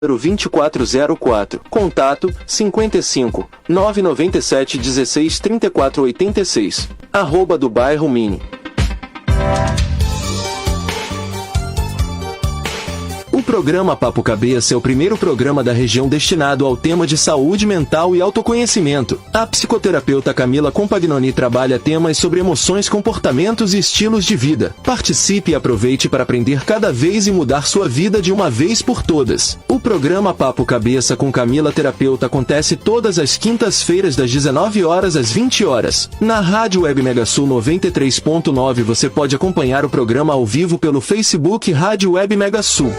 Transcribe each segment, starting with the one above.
2404. Contato 55 997 16 34 86. @ do bairro Mini. O programa Papo Cabeça é o primeiro programa da região destinado ao tema de saúde mental e autoconhecimento. A psicoterapeuta Camila Compagnoni trabalha temas sobre emoções, comportamentos e estilos de vida. Participe e aproveite para aprender cada vez e mudar sua vida de uma vez por todas. O programa Papo Cabeça com Camila Terapeuta acontece todas as quintas-feiras das 19 horas às 20 horas. Na Rádio Web Mega Sul 93.9 você pode acompanhar o programa ao vivo pelo Facebook Rádio Web Mega Sul.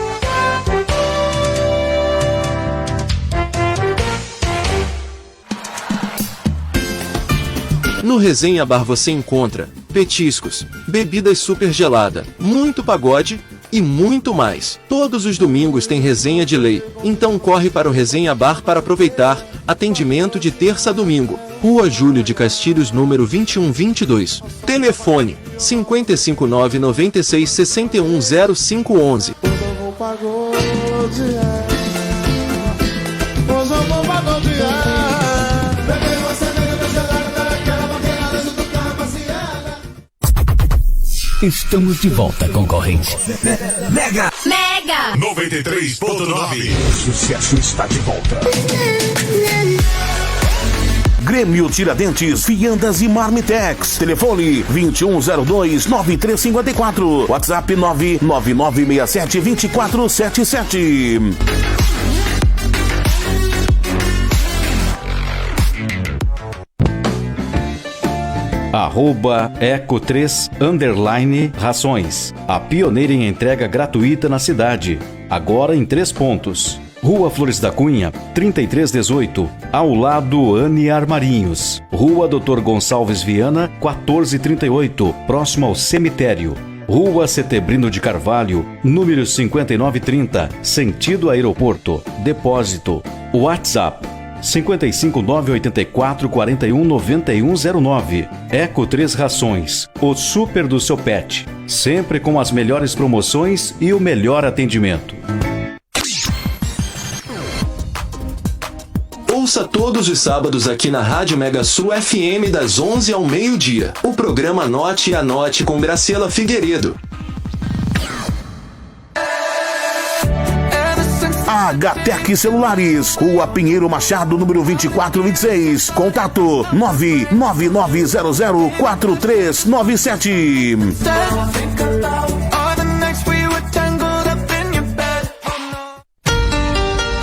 No Resenha Bar você encontra petiscos, bebidas super gelada, muito pagode e muito mais. Todos os domingos tem resenha de lei, então corre para o Resenha Bar para aproveitar. Atendimento de terça a domingo. Rua Júlio de Castilhos, número 2122. Telefone 559 96 61 0511. Estamos de volta, concorrente. Mega 93.9. Sucesso está de volta. Grêmio Tiradentes, Fiandas e Marmitex. Telefone 2102-9354. WhatsApp 99967-2477. @eco3_rações. A pioneira em entrega gratuita na cidade. Agora em 3 pontos. Rua Flores da Cunha, 3318, ao lado Anne Armarinhos. Rua Dr. Gonçalves Viana, 1438, próximo ao cemitério. Rua Setebrino de Carvalho, número 5930, sentido aeroporto. Depósito. WhatsApp 55984 41 9109. Eco 3 Rações, o super do seu pet. Sempre com as melhores promoções e o melhor atendimento. Ouça todos os sábados aqui na Rádio Mega Sul FM das 11 ao meio-dia. O programa Note e Anote com Graciela Figueiredo. HTEC Celulares, Rua Pinheiro Machado, número 2426. Contato 999004397.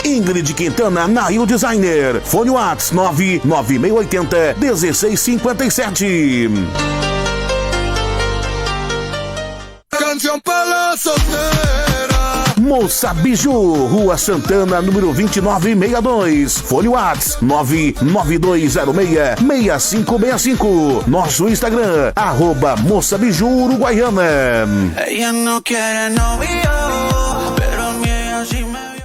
Ingrid Quintana, Nail Designer. Fone Whats 99680-1657. Canção para la soltera. Moça Biju, Rua Santana, número 2962. Fone Whats 99206-6565. Nosso Instagram, @Moça Biju Uruguaiana. Ella no quiere novio, pero mi ella sí me...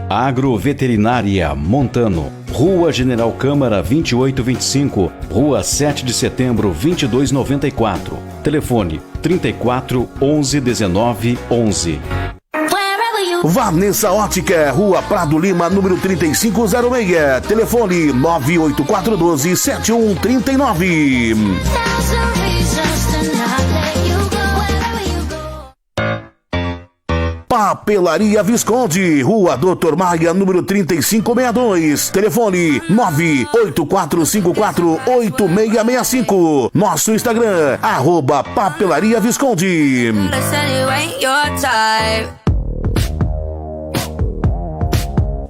Agroveterinária Montano. Rua General Câmara 2825, Rua 7 de Setembro 2294. Telefone 34 11 19 11. Vanessa Ótica, Rua Prado Lima, número 3506. Telefone 98412-7139. Papelaria Visconde, Rua Doutor Maia, número 3562. Telefone 984548665. Nosso Instagram, @Papelaria Visconde.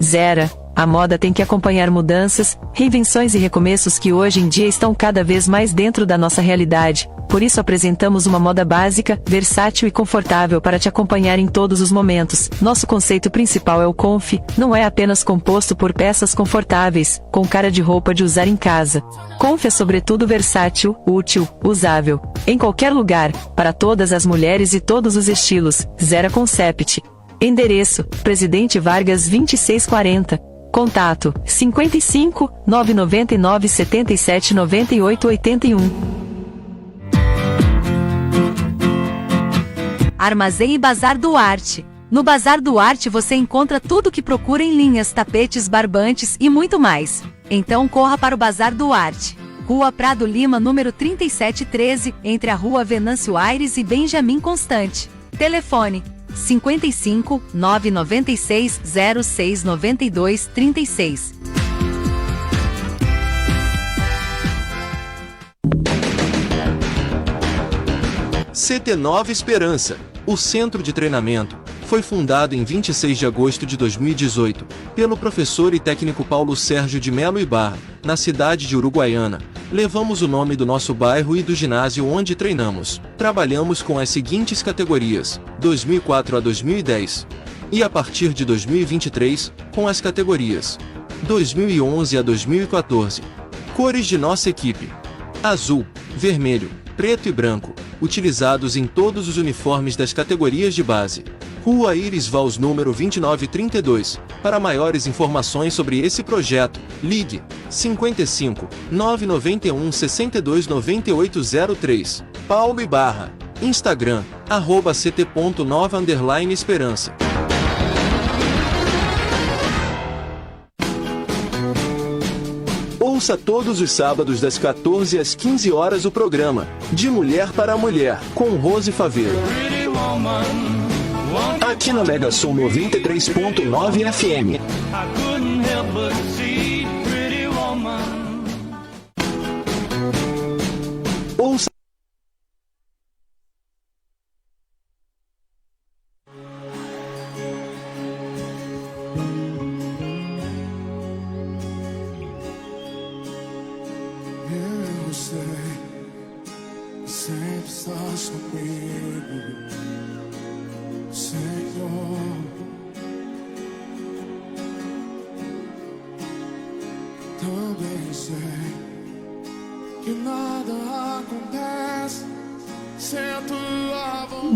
Zera, a moda tem que acompanhar mudanças, reinvenções e recomeços que hoje em dia estão cada vez mais dentro da nossa realidade. Por isso apresentamos uma moda básica, versátil e confortável para te acompanhar em todos os momentos. Nosso conceito principal é o Conf, não é apenas composto por peças confortáveis, com cara de roupa de usar em casa. Conf é sobretudo versátil, útil, usável, em qualquer lugar, para todas as mulheres e todos os estilos. Zera Concept. Endereço: Presidente Vargas 2640. Contato: 55 999 77 98 81. Armazém e Bazar Duarte. No Bazar do Arte você encontra tudo o que procura em linhas, tapetes, barbantes e muito mais. Então corra para o Bazar do Arte. Rua Prado Lima, número 3713, entre a Rua Venâncio Aires e Benjamin Constante. Telefone 55 996 06 92 36. CT Nova Esperança, o centro de treinamento, foi fundado em 26 de agosto de 2018, pelo professor e técnico Paulo Sérgio de Melo Ibarra, na cidade de Uruguaiana. Levamos o nome do nosso bairro e do ginásio onde treinamos. Trabalhamos com as seguintes categorias, 2004 a 2010. E a partir de 2023, com as categorias 2011 a 2014. Cores de nossa equipe: azul, vermelho, preto e branco, utilizados em todos os uniformes das categorias de base. Rua Iris Vals, número 2932. Para maiores informações sobre esse projeto, ligue 55 991 62 9803. Paulo Ibarra. Instagram, @ct.nova_esperança. Ouça todos os sábados das 14 às 15 horas o programa De Mulher para Mulher, com Rose Faveiro. Aqui na Mega Sul 93.9 FM. Ouça. Eu sei, sempre estás comigo, Senhor. Também sei que nada acontece sem a tua vontade.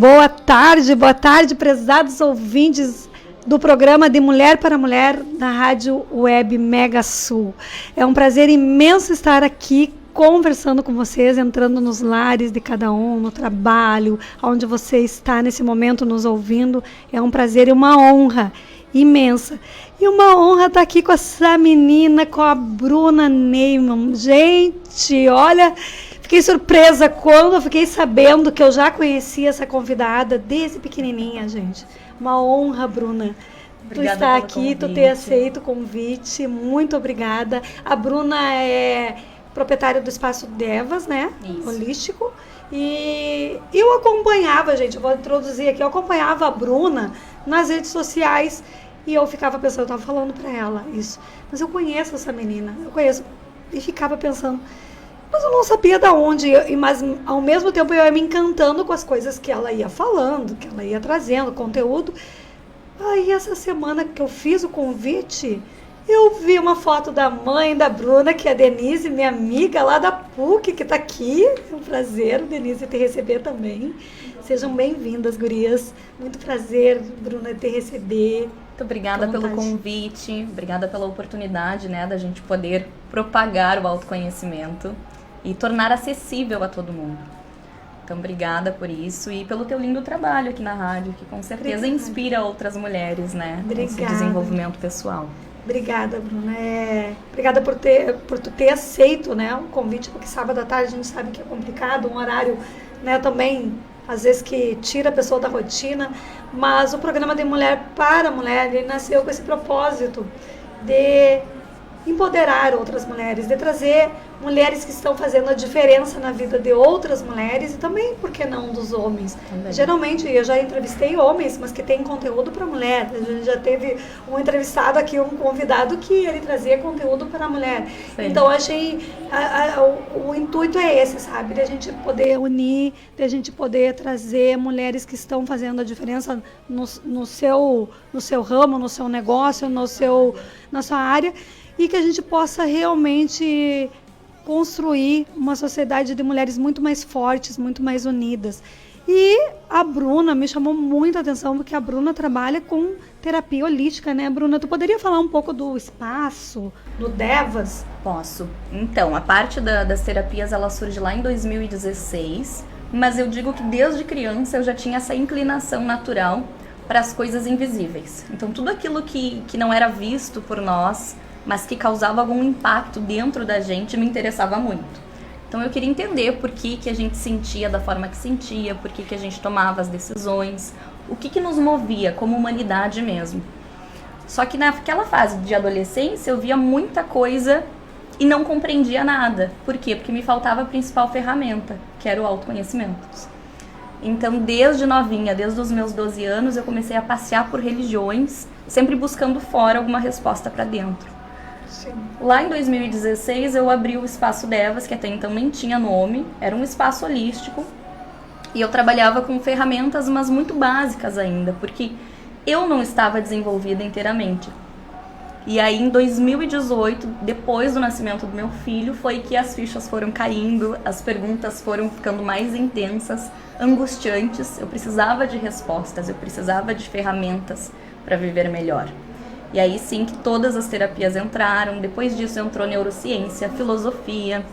Boa tarde, prezados ouvintes do programa de Mulher para Mulher na Rádio Web Mega Sul. É um prazer imenso estar aqui conversando com vocês, entrando nos lares de cada um, no trabalho, onde você está nesse momento nos ouvindo. É um prazer e uma honra imensa. E uma honra estar aqui com essa menina, com a Bruna Neyman. Gente, olha, fiquei surpresa quando eu fiquei sabendo que eu já conhecia essa convidada desde pequenininha, gente. Uma honra, Bruna. Obrigada tu estar aqui, convite. Tu ter aceito o convite. Muito obrigada. A Bruna é proprietária do Espaço Devas, né? Isso. Holístico. E eu acompanhava, gente, eu vou introduzir aqui, eu acompanhava a Bruna nas redes sociais e eu ficava pensando, eu estava falando para ela isso, mas eu conheço essa menina, eu conheço, e ficava pensando, mas eu não sabia de onde, mas ao mesmo tempo eu ia me encantando com as coisas que ela ia falando, que ela ia trazendo, conteúdo. Aí essa semana que eu fiz o convite, eu vi uma foto da mãe da Bruna, que é a Denise, minha amiga lá da PUC, que está aqui. É um prazer, Denise, te receber também. Sejam bem-vindas, gurias. Muito prazer, Bruna, te receber. Muito obrigada pelo convite, obrigada pela oportunidade, né, da gente poder propagar o autoconhecimento e tornar acessível a todo mundo. Então, obrigada por isso e pelo teu lindo trabalho aqui na rádio, que com certeza inspira outras mulheres, né, nesse desenvolvimento pessoal. Obrigada, Bruna. Obrigada por tu ter aceito, né, o convite, porque sábado à tarde a gente sabe que é complicado, um horário, né, também, às vezes que tira a pessoa da rotina, mas o programa de Mulher para Mulher, ele nasceu com esse propósito de empoderar outras mulheres, de trazer mulheres que estão fazendo a diferença na vida de outras mulheres e também, por que não, dos homens. Também. Geralmente, eu já entrevistei homens, mas que tem conteúdo para mulher. A gente já teve um entrevistado aqui, um convidado que ele trazia conteúdo para a mulher. Sim. Então, achei, o intuito é esse, sabe? De a gente poder unir, de a gente poder trazer mulheres que estão fazendo a diferença no seu ramo, no seu negócio, na sua área, e que a gente possa realmente construir uma sociedade de mulheres muito mais fortes, muito mais unidas. E a Bruna me chamou muita atenção, porque a Bruna trabalha com terapia holística, né, Bruna? Tu poderia falar um pouco do espaço, do Devas? Posso. Então, a parte das terapias, ela surge lá em 2016, mas eu digo que desde criança eu já tinha essa inclinação natural para as coisas invisíveis. Então, tudo aquilo que não era visto por nós, mas que causava algum impacto dentro da gente, me interessava muito. Então, eu queria entender por que a gente sentia da forma que sentia, por que a gente tomava as decisões, o que nos movia como humanidade mesmo. Só que naquela fase de adolescência, eu via muita coisa e não compreendia nada. Por quê? Porque me faltava a principal ferramenta, que era o autoconhecimento. Então, desde novinha, desde os meus 12 anos, eu comecei a passear por religiões, sempre buscando fora alguma resposta para dentro. Sim. Lá em 2016, eu abri o Espaço Devas, que até então nem tinha nome, era um espaço holístico, e eu trabalhava com ferramentas, mas muito básicas ainda, porque eu não estava desenvolvida inteiramente. E aí, em 2018, depois do nascimento do meu filho, foi que as fichas foram caindo, as perguntas foram ficando mais intensas, angustiantes. Eu precisava de respostas, eu precisava de ferramentas para viver melhor. E aí sim que todas as terapias entraram. Depois disso entrou neurociência, filosofia,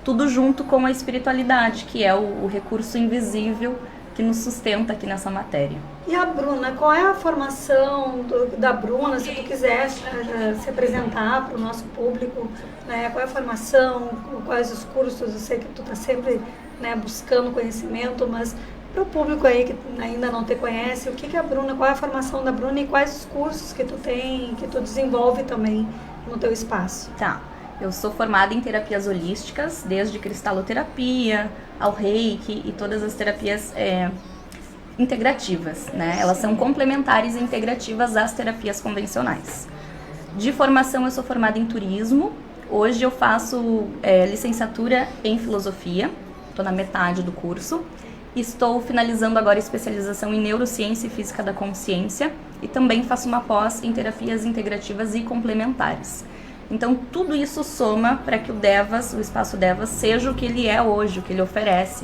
tudo junto com a espiritualidade, que é o recurso invisível que nos sustenta aqui nessa matéria. E a Bruna, qual é a formação da Bruna, se tu quiser se apresentar para o nosso público, né? Qual é a formação, quais os cursos? Eu sei que tu está sempre, né, buscando conhecimento, mas para o público aí que ainda não te conhece, o que é a Bruna, qual é a formação da Bruna e quais os cursos que tu tem, que tu desenvolve também no teu espaço? Tá. Eu sou formada em terapias holísticas, desde cristaloterapia ao reiki e todas as terapias integrativas, né? Elas são complementares e integrativas às terapias convencionais. De formação, eu sou formada em turismo. Hoje eu faço licenciatura em filosofia, estou na metade do curso. Estou finalizando agora a especialização em neurociência e física da consciência e também faço uma pós em terapias integrativas e complementares. Então, tudo isso soma para que o Devas, o Espaço Devas, seja o que ele é hoje, o que ele oferece.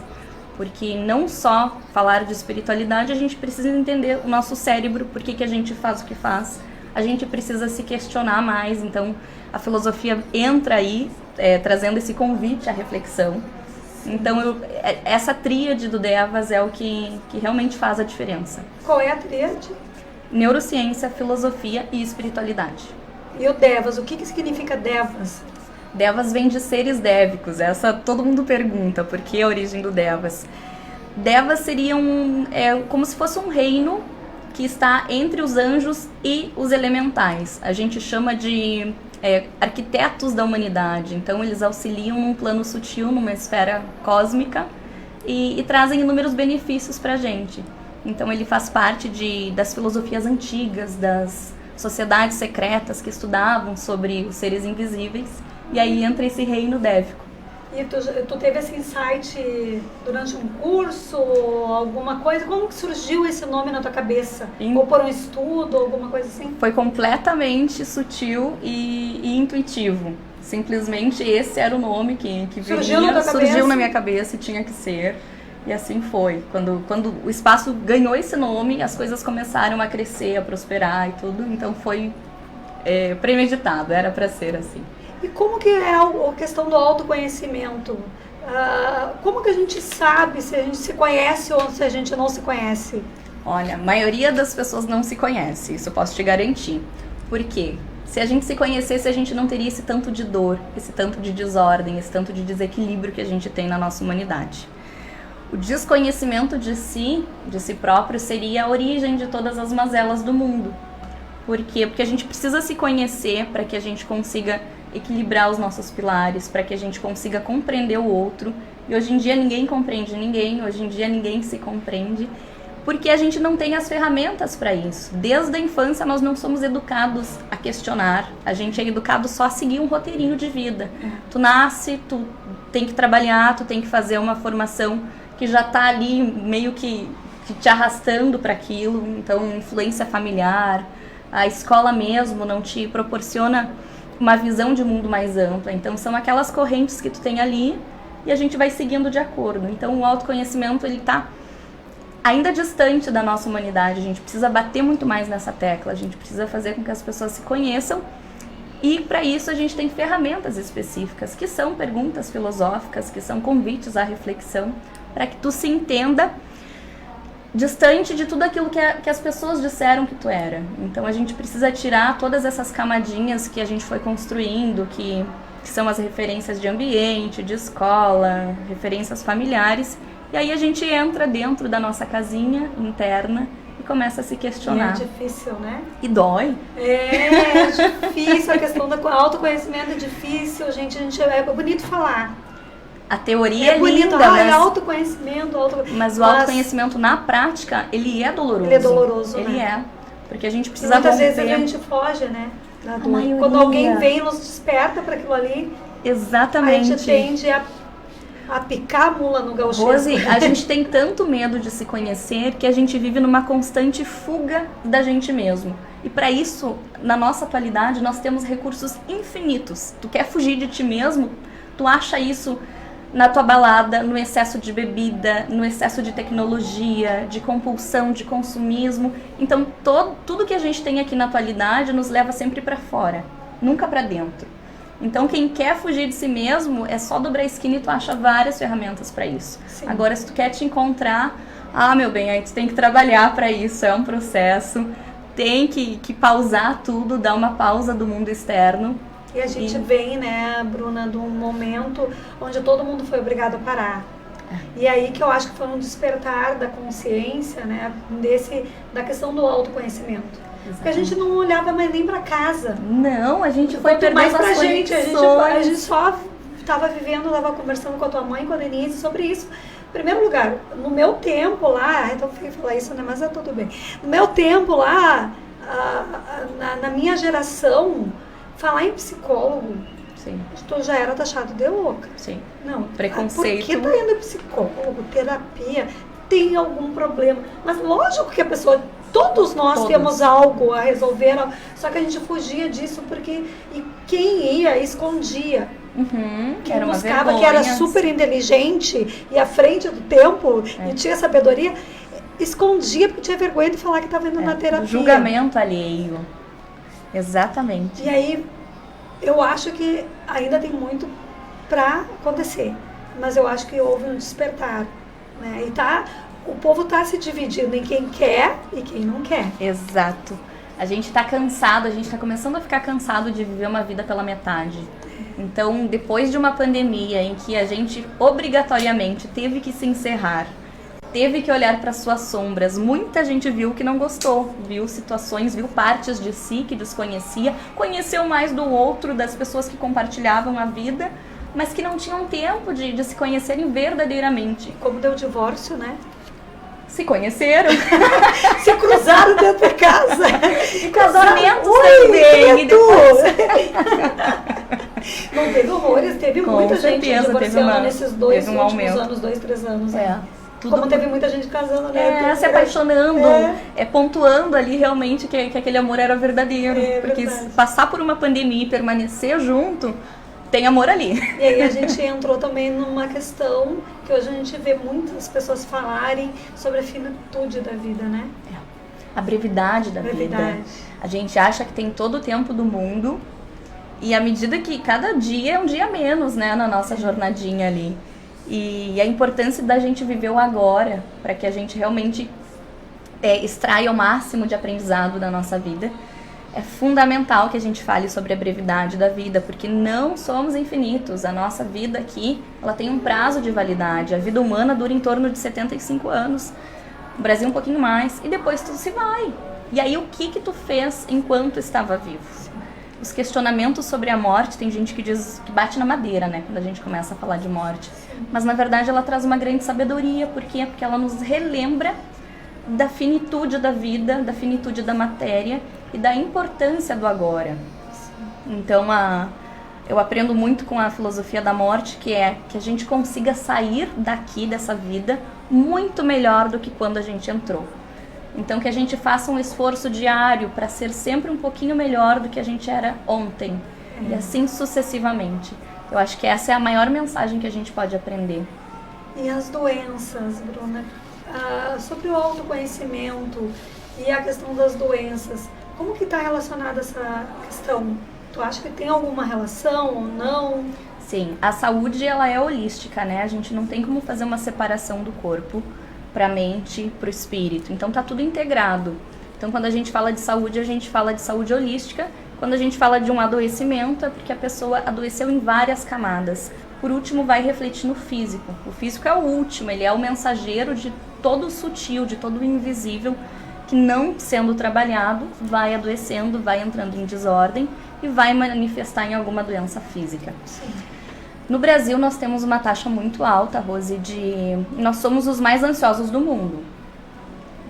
Porque não só falar de espiritualidade, a gente precisa entender o nosso cérebro, por que a gente faz o que faz. A gente precisa se questionar mais. Então, a filosofia entra aí, trazendo esse convite à reflexão. Então, essa tríade do Devas é o que realmente faz a diferença. Qual é a tríade? Neurociência, filosofia e espiritualidade. E o Devas, o que significa Devas? Devas vem de seres dévicos, essa todo mundo pergunta, por que a origem do Devas? Devas seria como se fosse um reino que está entre os anjos e os elementais. A gente chama de arquitetos da humanidade, então eles auxiliam num plano sutil, numa esfera cósmica e trazem inúmeros benefícios para a gente. Então ele faz parte das filosofias antigas, das sociedades secretas que estudavam sobre os seres invisíveis, e aí entra esse reino dévico. E tu teve esse insight durante um curso, alguma coisa? Como que surgiu esse nome na tua cabeça? Ou por um estudo, alguma coisa assim? Foi completamente sutil e intuitivo. Simplesmente esse era o nome que surgiu na minha cabeça e tinha que ser. E assim foi. Quando o espaço ganhou esse nome, as coisas começaram a crescer, a prosperar e tudo. Então foi premeditado, era para ser assim. E como que é a questão do autoconhecimento? Como que a gente sabe se a gente se conhece ou se a gente não se conhece? Olha, a maioria das pessoas não se conhece, isso eu posso te garantir. Por quê? Se a gente se conhecesse, a gente não teria esse tanto de dor, esse tanto de desordem, esse tanto de desequilíbrio que a gente tem na nossa humanidade. O desconhecimento de si próprio, seria a origem de todas as mazelas do mundo. Por quê? Porque a gente precisa se conhecer para que a gente consiga equilibrar os nossos pilares, para que a gente consiga compreender o outro. E hoje em dia ninguém compreende ninguém, hoje em dia ninguém se compreende, porque a gente não tem as ferramentas para isso. Desde a infância nós não somos educados a questionar, a gente é educado só a seguir um roteirinho de vida. Tu nasce, tu tem que trabalhar, tu tem que fazer uma formação que já está ali meio que te arrastando para aquilo. Então, influência familiar, a escola mesmo não te proporciona uma visão de mundo mais ampla. Então, são aquelas correntes que tu tem ali e a gente vai seguindo de acordo. Então, o autoconhecimento, ele está ainda distante da nossa humanidade. A gente precisa bater muito mais nessa tecla, a gente precisa fazer com que as pessoas se conheçam. E para isso a gente tem ferramentas específicas, que são perguntas filosóficas, que são convites à reflexão, para que tu se entenda distante de tudo aquilo que as pessoas disseram que tu era. Então a gente precisa tirar todas essas camadinhas que a gente foi construindo, que são as referências de ambiente, de escola, referências familiares, e aí a gente entra dentro da nossa casinha interna e começa a se questionar. E é difícil, né? E dói. É difícil, a questão do autoconhecimento é difícil, gente, é bonito falar. A teoria é bonito, linda, mas autoconhecimento, mas o autoconhecimento na prática, ele é doloroso. Ele é doloroso, ele né? Porque a gente precisa muitas romper. vezes a gente foge, né? Da dor. Maioria. Quando alguém vem e nos desperta para aquilo ali, exatamente, a gente tende a picar a mula no gauchesco. Rose, a gente tem tanto medo de se conhecer que a gente vive numa constante fuga da gente mesmo. E para isso, na nossa atualidade, nós temos recursos infinitos. Tu quer fugir de ti mesmo, tu acha isso na tua balada, no excesso de bebida, no excesso de tecnologia, de compulsão, de consumismo. Então, tudo que a gente tem aqui na atualidade nos leva sempre para fora, nunca para dentro. Então, quem quer fugir de si mesmo, é só dobrar a esquina e tu acha várias ferramentas para isso. Sim. Agora, se tu quer te encontrar, meu bem, aí tu tem que trabalhar para isso, é um processo. Tem que pausar tudo, dar uma pausa do mundo externo. E a gente vem, né, Bruna, de um momento onde todo mundo foi obrigado a parar. E aí que eu acho que foi um despertar da consciência, né, da questão do autoconhecimento. Exatamente. Porque a gente não olhava mais nem para casa. Não, a gente foi perdendo mais pra gente. A gente só estava vivendo, estava conversando com a tua mãe, com a Denise, sobre isso. Em primeiro lugar, no meu tempo lá, então eu falar isso, né, mas é tudo bem. No meu tempo lá, na minha geração, falar em psicólogo, sim, tu já era taxado de louca. Sim. Não, preconceito. Por que tá indo psicólogo, terapia, tem algum problema? Mas lógico que a pessoa, todos nós temos algo a resolver, só que a gente fugia disso porque quem ia, escondia. Quem era buscava, que era super inteligente e à frente do tempo e tinha sabedoria, escondia porque tinha vergonha de falar que estava indo na terapia. Julgamento alheio. Exatamente. E aí, eu acho que ainda tem muito para acontecer, mas eu acho que houve um despertar, né? E o povo tá se dividindo em quem quer e quem não quer. Exato. A gente tá cansado, a gente tá começando a ficar cansado de viver uma vida pela metade. Então, depois de uma pandemia em que a gente obrigatoriamente teve que se encerrar, teve que olhar para suas sombras, muita gente viu que não gostou, viu situações, viu partes de si que desconhecia, conheceu mais do outro, das pessoas que compartilhavam a vida, mas que não tinham tempo de se conhecerem verdadeiramente. Como deu o divórcio, né? Se conheceram. Se cruzaram dentro da casa. E casamentos também. Não teve horrores, teve muita gente divorciando nesses dois últimos anos, 2, 3 anos. Como teve muita gente casando, né? Se apaixonando, pontuando ali realmente que aquele amor era verdadeiro. Porque passar por uma pandemia e permanecer junto, tem amor ali. E aí a gente entrou também numa questão que hoje a gente vê muitas pessoas falarem sobre a finitude da vida, né? A brevidade da vida. A gente acha que tem todo o tempo do mundo e à medida que cada dia é um dia menos, né, na nossa jornadinha ali. E a importância da gente viver o agora, para que a gente realmente extraia o máximo de aprendizado da nossa vida. É fundamental que a gente fale sobre a brevidade da vida, porque não somos infinitos. A nossa vida aqui, ela tem um prazo de validade. A vida humana dura em torno de 75 anos. No Brasil um pouquinho mais. E depois tudo se vai. E aí o que tu fez enquanto estava vivo? Os questionamentos sobre a morte, tem gente que diz que bate na madeira, né? Quando a gente começa a falar de morte. Mas na verdade ela traz uma grande sabedoria. Por quê? Porque ela nos relembra da finitude da vida, da finitude da matéria e da importância do agora. Então, eu aprendo muito com a filosofia da morte, que é que a gente consiga sair daqui, dessa vida, muito melhor do que quando a gente entrou. Então, que a gente faça um esforço diário para ser sempre um pouquinho melhor do que a gente era ontem. E assim sucessivamente. Eu acho que essa é a maior mensagem que a gente pode aprender. E as doenças, Bruna? Sobre o autoconhecimento e a questão das doenças, como que está relacionada essa questão? Tu acha que tem alguma relação ou não? Sim, a saúde ela é holística, né? A gente não tem como fazer uma separação do corpo, para a mente, para o espírito. Então tá tudo integrado. Então quando a gente fala de saúde, a gente fala de saúde holística. Quando a gente fala de um adoecimento, é porque a pessoa adoeceu em várias camadas. Por último, vai refletir no físico. O físico é o último, ele é o mensageiro de todo o sutil, de todo o invisível, que não sendo trabalhado, vai adoecendo, vai entrando em desordem e vai manifestar em alguma doença física. Sim. No Brasil, nós temos uma taxa muito alta, Rose, nós somos os mais ansiosos do mundo.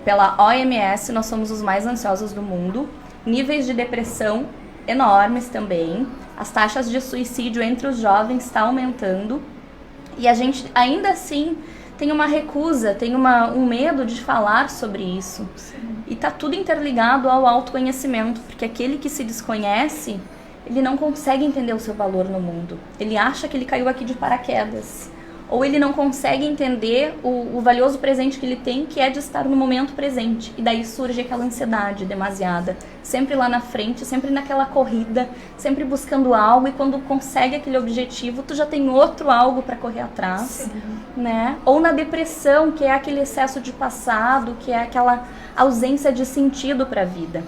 Pela OMS, nós somos os mais ansiosos do mundo. Níveis de depressão enormes também. As taxas de suicídio entre os jovens estão aumentando. E a gente, ainda assim, tem uma recusa, tem um medo de falar sobre isso. Sim. E tá tudo interligado ao autoconhecimento, porque aquele que se desconhece, ele não consegue entender o seu valor no mundo. Ele acha que ele caiu aqui de paraquedas. Ou ele não consegue entender o valioso presente que ele tem, que é de estar no momento presente. E daí surge aquela ansiedade demasiada. Sempre lá na frente, sempre naquela corrida, sempre buscando algo. E quando consegue aquele objetivo, tu já tem outro algo para correr atrás. Né? Ou na depressão, que é aquele excesso de passado, que é aquela ausência de sentido para a vida.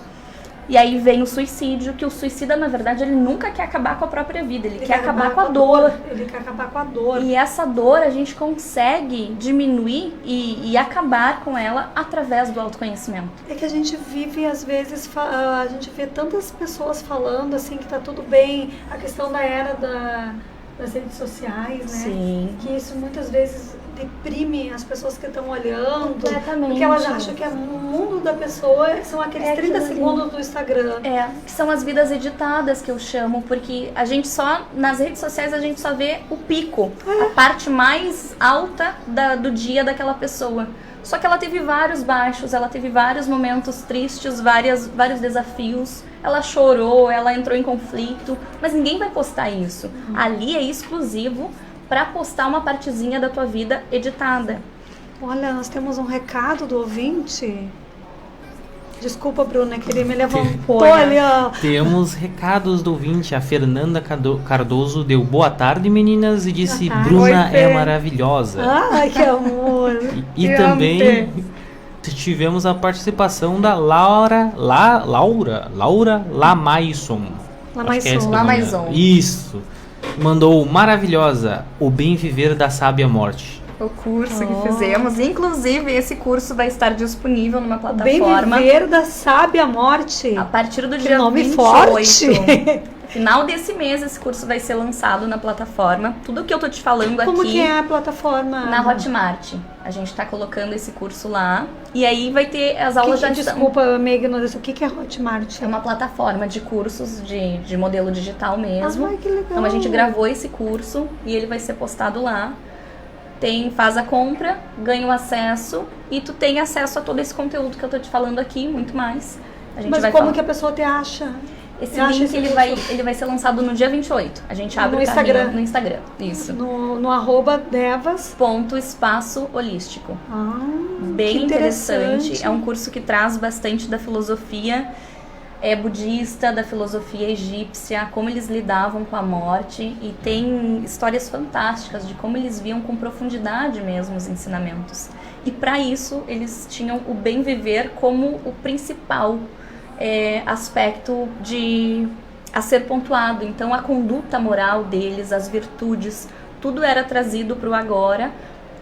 E aí vem o suicídio, que o suicida, na verdade, ele nunca quer acabar com a própria vida, ele quer acabar com a dor. Ele quer acabar com a dor. E essa dor a gente consegue diminuir e acabar com ela através do autoconhecimento. É que a gente vive, às vezes, a gente vê tantas pessoas falando assim que tá tudo bem, a questão da era das redes sociais, né? Sim. Que isso muitas vezes deprime as pessoas que estão olhando. Completamente. Porque elas acham que o mundo da pessoa são aqueles 30 segundos do Instagram. Que são as vidas editadas que eu chamo, porque a gente nas redes sociais a gente só vê o pico, a parte mais alta do dia daquela pessoa. Só que ela teve vários baixos, ela teve vários momentos tristes, vários desafios. Ela chorou, ela entrou em conflito, mas ninguém vai postar isso. Ali é exclusivo para postar uma partezinha da tua vida editada. Olha, nós temos um recado do ouvinte. Desculpa, Bruna, que ele me levantou ali, ó. Temos recados do ouvinte. A Fernanda Cardoso deu boa tarde, meninas, e disse: Bruna é maravilhosa. Ai, que amor. E também tivemos a participação da Laura Lamaisson. Lamaisson. Isso. Mandou: maravilhosa, o bem viver da sábia morte. O curso que fizemos, inclusive esse curso vai estar disponível numa plataforma. Bem viver da sábia morte. A partir do que dia nome 28. Forte. Final desse mês esse curso vai ser lançado na plataforma. Tudo que eu tô te falando aqui. Como que é a plataforma? Na Hotmart. A gente tá colocando esse curso lá. E aí vai ter as aulas de adição. Desculpa, minha ignorância. O que é Hotmart? É uma plataforma de cursos de modelo digital mesmo. Ai, que legal. Então a gente gravou esse curso e ele vai ser postado lá. Faz a compra, ganha o acesso e tu tem acesso a todo esse conteúdo que eu tô te falando aqui, muito mais. Mas como que a pessoa te acha? Esse link ele vai ser lançado no dia 28. A gente abre no Instagram. Isso. No @devas. _espaço holístico. Bem que interessante. É um curso que traz bastante da filosofia budista, da filosofia egípcia, como eles lidavam com a morte, e tem histórias fantásticas de como eles viam com profundidade mesmo os ensinamentos. E para isso eles tinham o bem viver como o principal aspecto a ser pontuado. Então a conduta moral deles, as virtudes, tudo era trazido para o agora,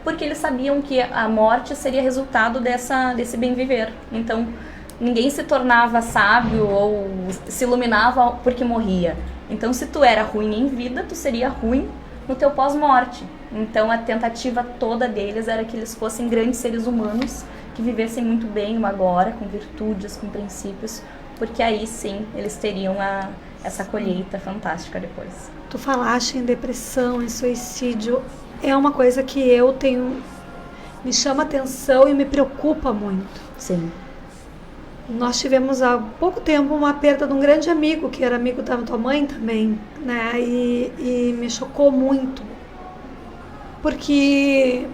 porque eles sabiam que a morte seria resultado desse bem viver. Então ninguém se tornava sábio ou se iluminava porque morria. Então se tu era ruim em vida, tu seria ruim no teu pós-morte. Então a tentativa toda deles era que eles fossem grandes seres humanos, que vivessem muito bem o agora, com virtudes, com princípios, porque aí sim eles teriam essa colheita fantástica depois. Tu falaste em depressão, em suicídio, é uma coisa que me chama atenção e me preocupa muito. Sim. Nós tivemos há pouco tempo uma perda de um grande amigo, que era amigo da tua mãe também, né? E me chocou muito. Porque,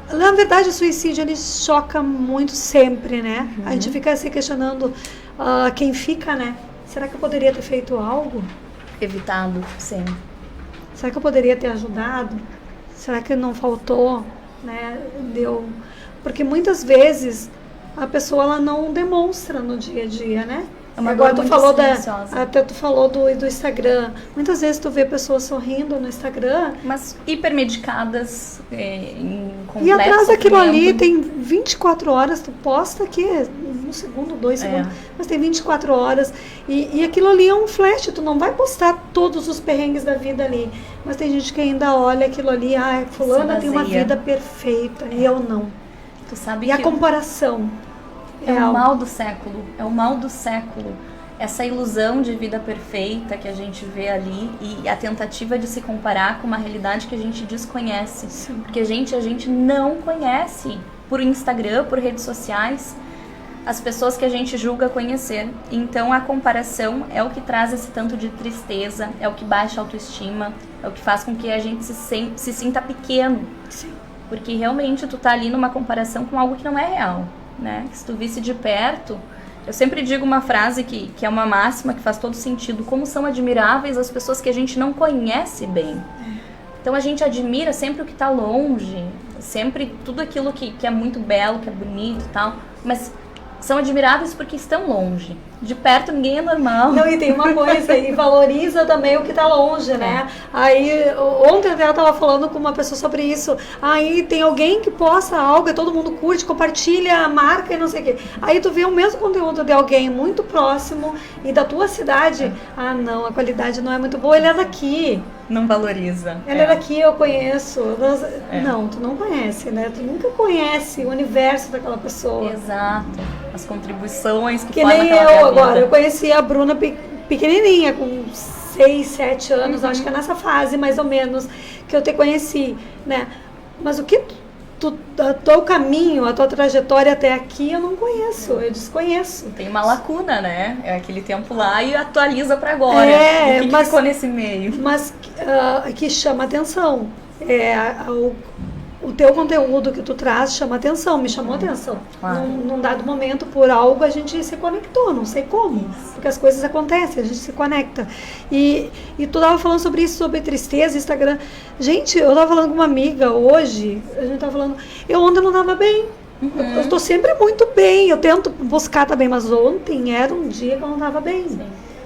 na verdade, o suicídio, ele choca muito sempre, né? A gente fica se questionando quem fica, né? Será que eu poderia ter feito algo? Evitado, sim. Será que eu poderia ter ajudado? Será que não faltou, né? Porque muitas vezes a pessoa ela não demonstra no dia a dia, né? Agora tu falou até tu falou do Instagram. Muitas vezes tu vê pessoas sorrindo no Instagram, mas hipermedicadas, em complexo e atrás daquilo ali sofrimento. tem 24 horas, tu posta aqui 1 segundo, 2 segundos, mas tem 24 horas e aquilo ali é um flash, tu não vai postar todos os perrengues da vida ali, mas tem gente que ainda olha aquilo ali, fulana tem uma vida perfeita e eu não. Tu sabe e a comparação é o mal do século, é o mal do século. Essa ilusão de vida perfeita que a gente vê ali e a tentativa de se comparar com uma realidade que a gente desconhece. Sim. Porque a gente não conhece por Instagram, por redes sociais, as pessoas que a gente julga conhecer. Então a comparação é o que traz esse tanto de tristeza, é o que baixa a autoestima, é o que faz com que a gente se sinta pequeno. Sim. Porque realmente tu tá ali numa comparação com algo que não é real. Né? Se tu visse de perto, eu sempre digo uma frase que é uma máxima que faz todo sentido: como são admiráveis as pessoas que a gente não conhece bem. Então a gente admira sempre o que está longe, sempre tudo aquilo que é muito belo, que é bonito e tal, mas são admiráveis porque estão longe. De perto ninguém é normal. Não, e tem uma coisa, e valoriza também o que está longe, né? Aí, ontem até eu estava falando com uma pessoa sobre isso. Aí tem alguém que posta algo e todo mundo curte, compartilha, marca e não sei o quê. Aí tu vê o mesmo conteúdo de alguém muito próximo e da tua cidade. Ah, não, a qualidade não é muito boa, ele é daqui. Não valoriza. Ele é daqui, eu conheço. Não, tu não conhece, né? Tu nunca conhece o universo daquela pessoa. Exato. As contribuições que nem eu agora. Eu conheci a Bruna pequenininha, com 6, 7 anos, acho que é nessa fase mais ou menos que eu te conheci, né? Mas o que o teu caminho, a tua trajetória até aqui, eu não conheço, eu desconheço. Tem uma lacuna, né? É aquele tempo lá e atualiza para agora. O que ficou nesse meio? Mas que chama atenção. O teu conteúdo que tu traz chama atenção, me chamou atenção. Claro. Num dado momento, por algo, a gente se conectou, não sei como, porque as coisas acontecem, a gente se conecta. E tu tava falando sobre isso, sobre tristeza, Instagram. Gente, eu tava falando com uma amiga hoje, a gente tava falando, eu ontem não tava bem. Eu estou sempre muito bem, eu tento buscar também, mas ontem era um dia que eu não estava bem. Sim.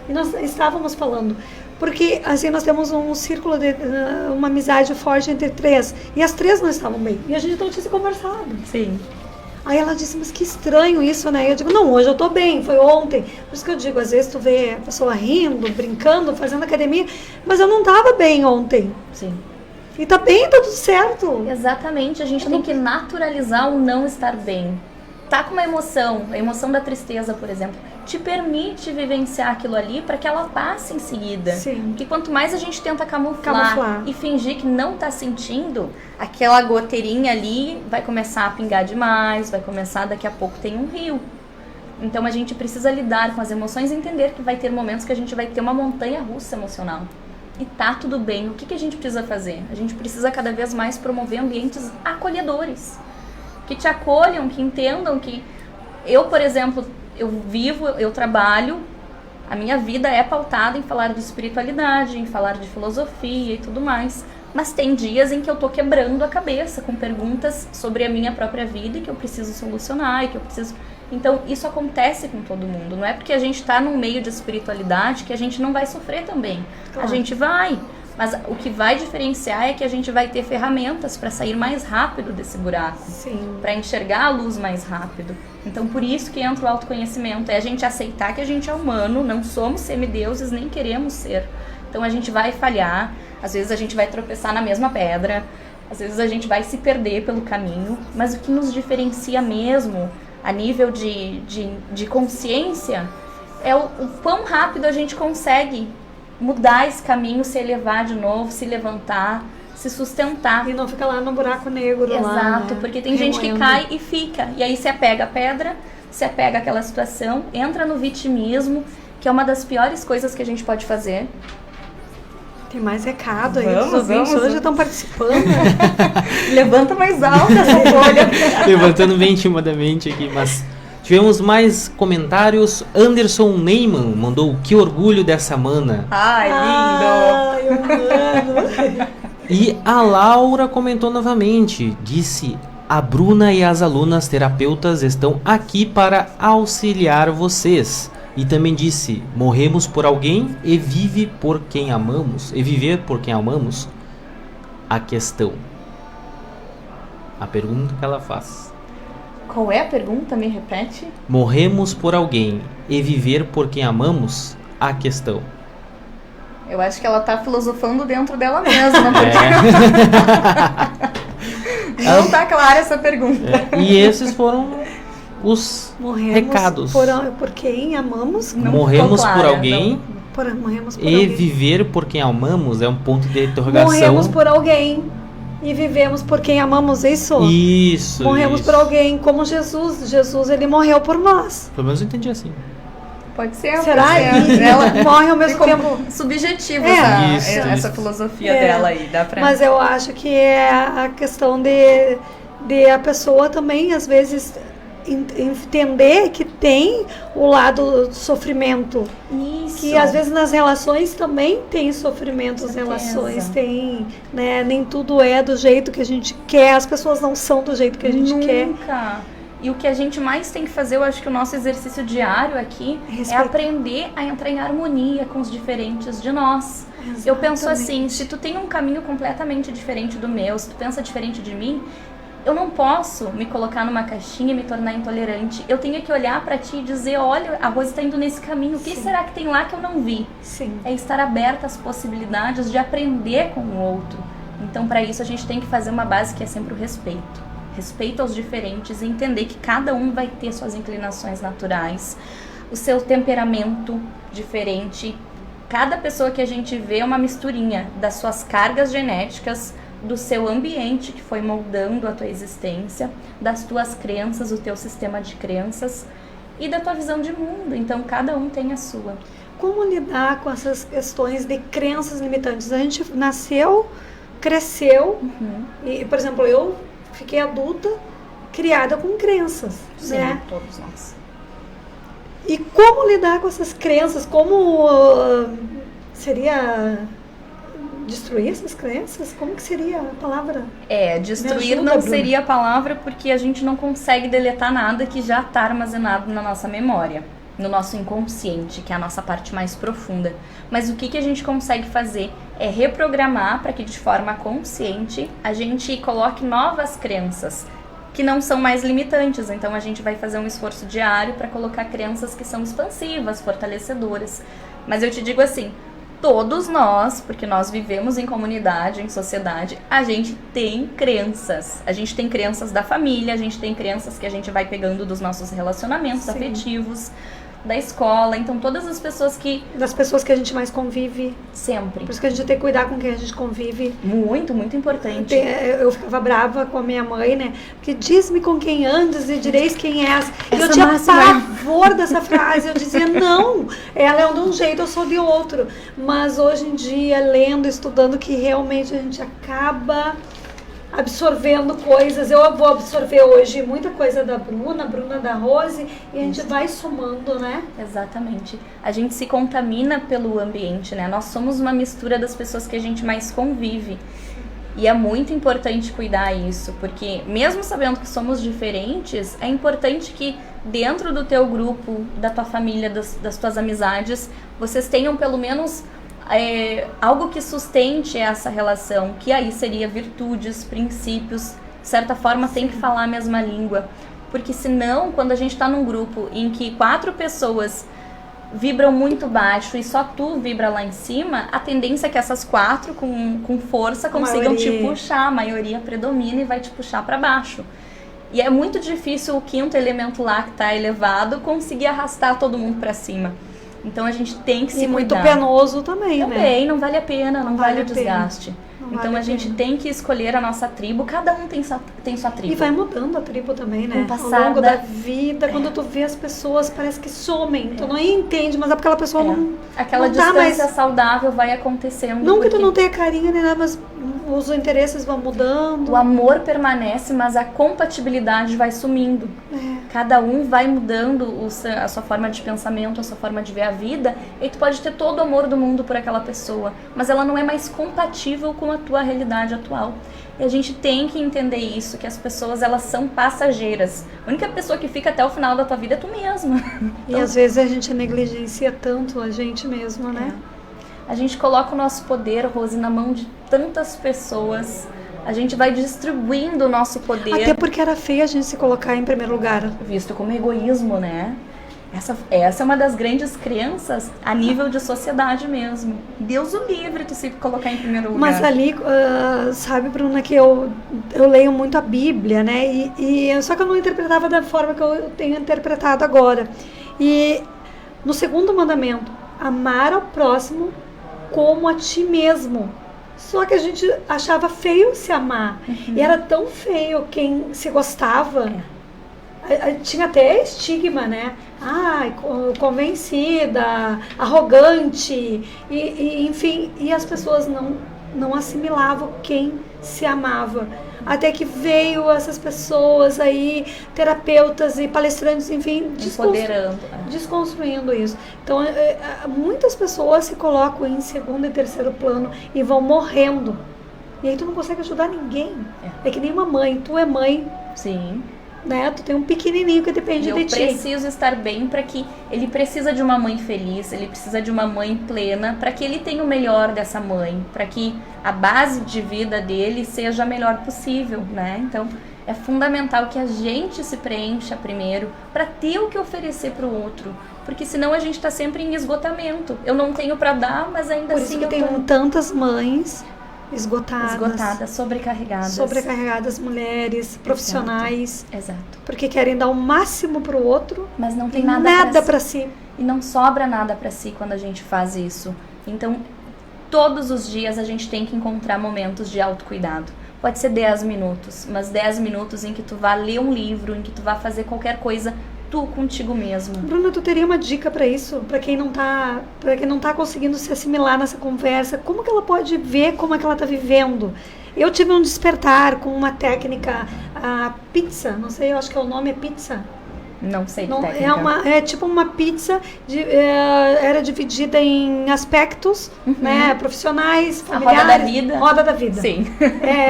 E nós estávamos falando, porque assim nós temos um círculo de uma amizade forte entre 3, e as 3 não estavam bem, e a gente não tinha se conversado. Sim. Aí ela disse, mas que estranho isso, né? Eu digo, não, hoje eu tô bem, foi ontem. Por isso que eu digo, às vezes tu vê a pessoa rindo, brincando, fazendo academia, mas eu não estava bem ontem. Sim. E tá bem, tá tudo certo. Exatamente, a gente tem que naturalizar o não estar bem. Tá com uma emoção, a emoção da tristeza, por exemplo, te permite vivenciar aquilo ali para que ela passe em seguida. Sim. Porque quanto mais a gente tenta camuflar e fingir que não tá sentindo, aquela goteirinha ali vai começar a pingar demais, vai começar, daqui a pouco tem um rio. Então a gente precisa lidar com as emoções e entender que vai ter momentos que a gente vai ter uma montanha russa emocional. E tá tudo bem. O que a gente precisa fazer? A gente precisa cada vez mais promover ambientes acolhedores. Que te acolham, que entendam que... Eu, por exemplo, eu trabalho, a minha vida é pautada em falar de espiritualidade, em falar de filosofia e tudo mais. Mas tem dias em que eu tô quebrando a cabeça com perguntas sobre a minha própria vida e que eu preciso solucionar e que eu preciso... Então, isso acontece com todo mundo. Não é porque a gente está num meio de espiritualidade que a gente não vai sofrer também. Claro. A gente vai. Mas o que vai diferenciar é que a gente vai ter ferramentas para sair mais rápido desse buraco. Para enxergar a luz mais rápido. Então, por isso que entra o autoconhecimento. É a gente aceitar que a gente é humano, não somos semideuses, nem queremos ser. Então, a gente vai falhar. Às vezes, a gente vai tropeçar na mesma pedra. Às vezes, a gente vai se perder pelo caminho. Mas o que nos diferencia mesmo... a nível de consciência, é o quão rápido a gente consegue mudar esse caminho, se elevar de novo, se levantar, se sustentar. E não fica lá no buraco negro. Exato, lá, né? Porque tem gente que cai e fica. E aí se apega à pedra, se apega àquela situação, entra no vitimismo, que é uma das piores coisas que a gente pode fazer. Tem mais recado aí, os ouvintes hoje estão participando. Levanta mais alto essa folha. Levantando bem intimidamente aqui, mas tivemos mais comentários. Anderson Neyman mandou, que orgulho dessa mana. Ai, lindo. Ai, mano. E a Laura comentou novamente, disse, A Bruna e as alunas terapeutas estão aqui para auxiliar vocês. E também disse: morremos por alguém e vive por quem amamos. E viver por quem amamos. A questão. A pergunta que ela faz. Qual é a pergunta? Me repete. Morremos por alguém e viver por quem amamos? A questão. Eu acho que ela tá filosofando dentro dela mesma. Não tá clara essa pergunta. E esses foram os Morremos recados. Por quem amamos? Morremos por alguém Morremos por e alguém. viver por quem amamos é um ponto de interrogação. Morremos por alguém e vivemos por quem amamos, isso? Isso. Morremos isso. por alguém, como Jesus. Jesus, ele morreu por nós. Pelo menos eu entendi assim. Pode ser. Será? Pode ser. E ela morre ao mesmo tempo. Subjetivo Isso. filosofia dela aí. Dá pra... Mas eu acho que é a questão de a pessoa também, às vezes, entender que tem o lado do sofrimento. Isso. Que às vezes nas relações também tem sofrimento, as Certeza. relações tem, né? Nem tudo é do jeito que a gente quer, as pessoas não são do jeito que a gente quer. Nunca. E o que a gente mais tem que fazer, eu acho que o nosso exercício diário aqui é aprender a entrar em harmonia com os diferentes de nós. Exatamente. Eu penso assim, se tu tem um caminho completamente diferente do meu, se tu pensa diferente de mim, eu não posso me colocar numa caixinha e me tornar intolerante. Eu tenho que olhar pra ti e dizer, olha, a Rose está indo nesse caminho, o que será que tem lá que eu não vi? Sim. É estar aberta às possibilidades de aprender com o outro. Então, para isso, a gente tem que fazer uma base que é sempre o respeito. Respeito aos diferentes e entender que cada um vai ter suas inclinações naturais, o seu temperamento diferente. Cada pessoa que a gente vê é uma misturinha das suas cargas genéticas, do seu ambiente que foi moldando a tua existência, das tuas crenças, o teu sistema de crenças e da tua visão de mundo. Então, cada um tem a sua. Como lidar com essas questões de crenças limitantes? A gente nasceu, cresceu, e, por exemplo, eu fiquei adulta, criada com crenças, Sim, né? todos nós. E como lidar com essas crenças? Como seria destruir essas crenças? Como que seria a palavra? Destruir ajuda, não Bruna. seria a palavra porque a gente não consegue deletar nada que já está armazenado na nossa memória, no nosso inconsciente, que é a nossa parte mais profunda. Mas o que a gente consegue fazer é reprogramar para que de forma consciente a gente coloque novas crenças que não são mais limitantes. Então a gente vai fazer um esforço diário para colocar crenças que são expansivas, fortalecedoras. Mas eu te digo assim, todos nós, porque nós vivemos em comunidade, em sociedade, a gente tem crenças. A gente tem crenças da família, a gente tem crenças que a gente vai pegando dos nossos relacionamentos afetivos, da escola. Então todas as pessoas que... Das pessoas que a gente mais convive. Sempre. Por isso que a gente tem que cuidar com quem a gente convive. Muito, muito importante. Eu ficava brava com a minha mãe, né? Porque diz-me com quem andas e direis quem és. E eu tinha pavor dessa frase. Eu dizia, não, ela é de um jeito, eu sou de outro. Mas hoje em dia, lendo, estudando, que realmente a gente acaba absorvendo coisas. Eu vou absorver hoje muita coisa da Bruna da Rose, e a gente vai somando, né? Exatamente. A gente se contamina pelo ambiente, né? Nós somos uma mistura das pessoas que a gente mais convive. E é muito importante cuidar isso, porque mesmo sabendo que somos diferentes, é importante que dentro do teu grupo, da tua família, das tuas amizades, vocês tenham pelo menos algo que sustente essa relação, que aí seria virtudes, princípios. De certa forma tem que falar a mesma língua, porque senão, quando a gente está num grupo em que 4 pessoas vibram muito baixo e só tu vibra lá em cima, a tendência é que essas 4 com força consigam te puxar, a maioria predomina e vai te puxar para baixo. E é muito difícil o 5º elemento lá que está elevado conseguir arrastar todo mundo para cima. Então a gente tem que se muito cuidar. penoso também, né? Também, não vale a pena, não vale o desgaste. Não então vale a gente tem que escolher a nossa tribo, cada um tem sua tribo. E vai mudando a tribo também, né? Com o Ao longo da vida, quando tu vê as pessoas, parece que somem. Tu não entende, mas é porque aquela pessoa não... Aquela não tá distância mais... saudável vai acontecendo. Não que tu não tenha carinho nem nada, mas os interesses vão mudando. O amor permanece, mas a compatibilidade vai sumindo. Cada um vai mudando a sua forma de pensamento, a sua forma de ver a vida, e tu pode ter todo o amor do mundo por aquela pessoa, mas ela não é mais compatível com a tua realidade atual. E a gente tem que entender isso, que as pessoas, elas são passageiras. A única pessoa que fica até o final da tua vida é tu mesma. E às vezes a gente negligencia tanto a gente mesma, né? A gente coloca o nosso poder, Rose, na mão de tantas pessoas. A gente vai distribuindo o nosso poder. Até porque era feio a gente se colocar em primeiro lugar. Visto como egoísmo, né? Essa é uma das grandes crenças a nível de sociedade mesmo. Deus o livre tu se colocar em primeiro lugar. Mas ali, sabe, Bruna, que eu leio muito a Bíblia, né? Só que eu não interpretava da forma que eu tenho interpretado agora. E no segundo mandamento, amar ao próximo como a ti mesmo. Só que a gente achava feio se amar. E era tão feio quem se gostava. Tinha até estigma, né? Convencida, arrogante, enfim, e as pessoas não assimilavam quem se amava. Até que veio essas pessoas aí, terapeutas e palestrantes, enfim, desconstruindo isso. Então, muitas pessoas se colocam em segundo e terceiro plano e vão morrendo. E aí tu não consegue ajudar ninguém. É que nem uma mãe, tu é mãe. Sim. Né? Tu tem um pequenininho que depende de ti. Eu preciso estar bem para que ele precisa de uma mãe feliz, ele precisa de uma mãe plena, para que ele tenha o melhor dessa mãe, para que a base de vida dele seja a melhor possível, né? Então, é fundamental que a gente se preencha primeiro para ter o que oferecer para o outro, porque senão a gente está sempre em esgotamento. Eu não tenho para dar, mas ainda assim eu tenho tantas mães esgotadas, sobrecarregadas, mulheres, profissionais, exato. Porque querem dar o máximo pro outro, mas não tem nada para si. E não sobra nada para si quando a gente faz isso. Então, todos os dias a gente tem que encontrar momentos de autocuidado. Pode ser 10 minutos, mas 10 minutos em que tu vá ler um livro, em que tu vá fazer qualquer coisa tu contigo mesmo. Bruna, tu teria uma dica para isso? Para quem não tá conseguindo se assimilar nessa conversa, como que ela pode ver como é que ela tá vivendo? Eu tive um despertar com uma técnica, a pizza, não sei, eu acho que o nome é pizza. Não sei que técnica. É tipo uma pizza, era dividida em aspectos, né, profissionais, familiares. A roda da vida. Roda da vida. Sim.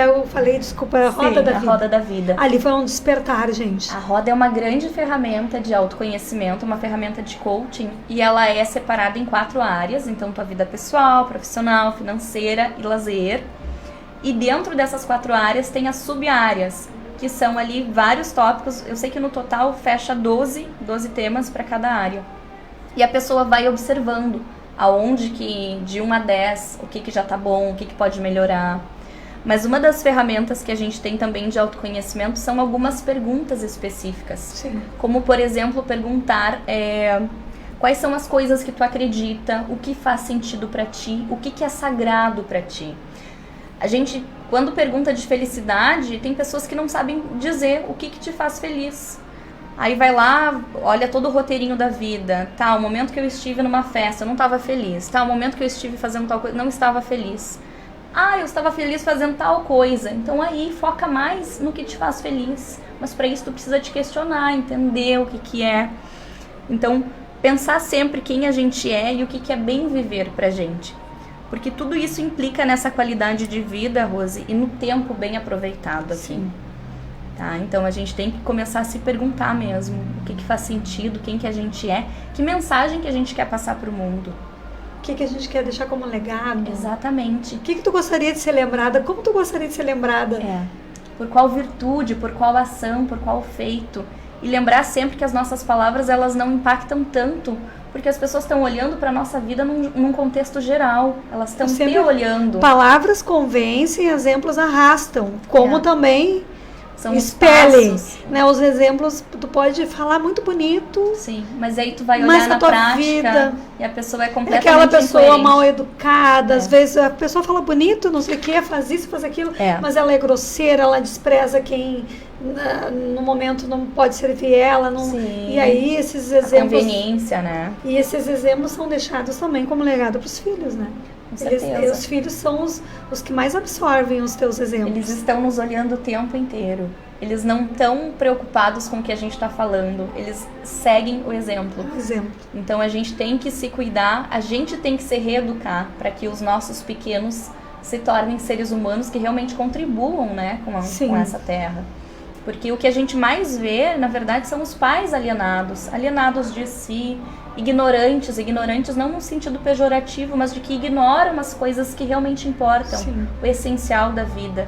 Eu falei, desculpa, roda da vida. Roda da vida. Ali foi um despertar, gente. A roda é uma grande ferramenta de autoconhecimento, uma ferramenta de coaching, e ela é separada em 4 áreas, então tua vida pessoal, profissional, financeira e lazer. E dentro dessas 4 áreas tem as sub-áreas, que são ali vários tópicos. Eu sei que no total fecha 12 temas para cada área. E a pessoa vai observando aonde que, de 1 a 10, o que já tá bom, o que pode melhorar. Mas uma das ferramentas que a gente tem também de autoconhecimento são algumas perguntas específicas. Sim. Como, por exemplo, perguntar quais são as coisas que tu acredita, o que faz sentido para ti, o que é sagrado para ti. A gente, quando pergunta de felicidade, tem pessoas que não sabem dizer o que te faz feliz. Aí vai lá, olha todo o roteirinho da vida. Tá, o momento que eu estive numa festa, eu não estava feliz. Tá, o momento que eu estive fazendo tal coisa, não estava feliz. Eu estava feliz fazendo tal coisa. Então aí, foca mais no que te faz feliz. Mas para isso tu precisa te questionar, entender o que é. Então, pensar sempre quem a gente é e o que é bem viver pra gente. Porque tudo isso implica nessa qualidade de vida, Rose, e no tempo bem aproveitado, assim. Tá? Então a gente tem que começar a se perguntar mesmo o que faz sentido, quem que a gente é, que mensagem que a gente quer passar pro mundo. O que a gente quer deixar como legado. Exatamente. O que tu gostaria de ser lembrada, como tu gostaria de ser lembrada. Por qual virtude, por qual ação, por qual feito. E lembrar sempre que as nossas palavras, elas não impactam tanto, porque as pessoas estão olhando para a nossa vida num contexto geral. Elas estão te olhando. Palavras convencem, exemplos arrastam. Como também são espelhem. Né? Os exemplos, tu pode falar muito bonito. Sim, mas aí tu vai olhar na prática vida, e a pessoa é completamente aquela pessoa incoerente. Mal educada, às vezes a pessoa fala bonito, não sei o que, faz isso, faz aquilo, mas ela é grosseira, ela despreza quem no momento não pode servir ela. Não, e aí esses exemplos... A conveniência, né? E esses exemplos são deixados também como legado para os filhos, né? Com certeza. Os filhos são os que mais absorvem os teus exemplos. Eles estão nos olhando o tempo inteiro. Eles não estão preocupados com o que a gente está falando. Eles seguem o exemplo. Então a gente tem que se cuidar, a gente tem que se reeducar para que os nossos pequenos se tornem seres humanos que realmente contribuam, né, com essa terra. Porque o que a gente mais vê, na verdade, são os pais alienados de si, ignorantes não no sentido pejorativo, mas de que ignoram as coisas que realmente importam, o essencial da vida.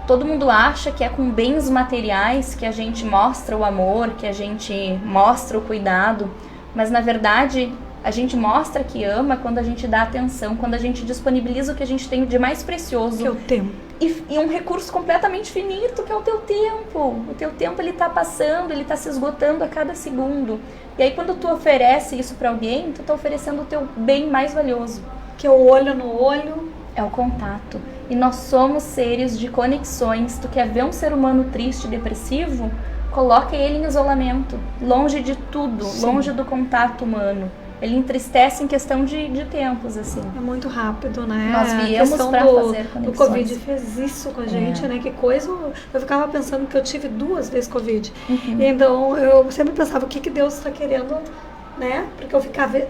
Todo mundo acha que é com bens materiais que a gente mostra o amor, que a gente mostra o cuidado, mas na verdade a gente mostra que ama quando a gente dá atenção, quando a gente disponibiliza o que a gente tem de mais precioso. Que é o tempo. E um recurso completamente finito, que é o teu tempo. O teu tempo, ele tá passando, ele tá se esgotando a cada segundo. E aí quando tu oferece isso para alguém, tu tá oferecendo o teu bem mais valioso. Que é o olho no olho. É o contato. E nós somos seres de conexões. Tu quer ver um ser humano triste, depressivo? Coloca ele em isolamento, longe de tudo, longe do contato humano. Ele entristece em questão de tempos, assim. É muito rápido, né? Nós viemos para fazer conexões. O Covid fez isso com a gente, né? Que coisa... Eu ficava pensando que eu tive 2 vezes Covid. Então, eu sempre pensava, o que Deus está querendo, né? Porque eu ficava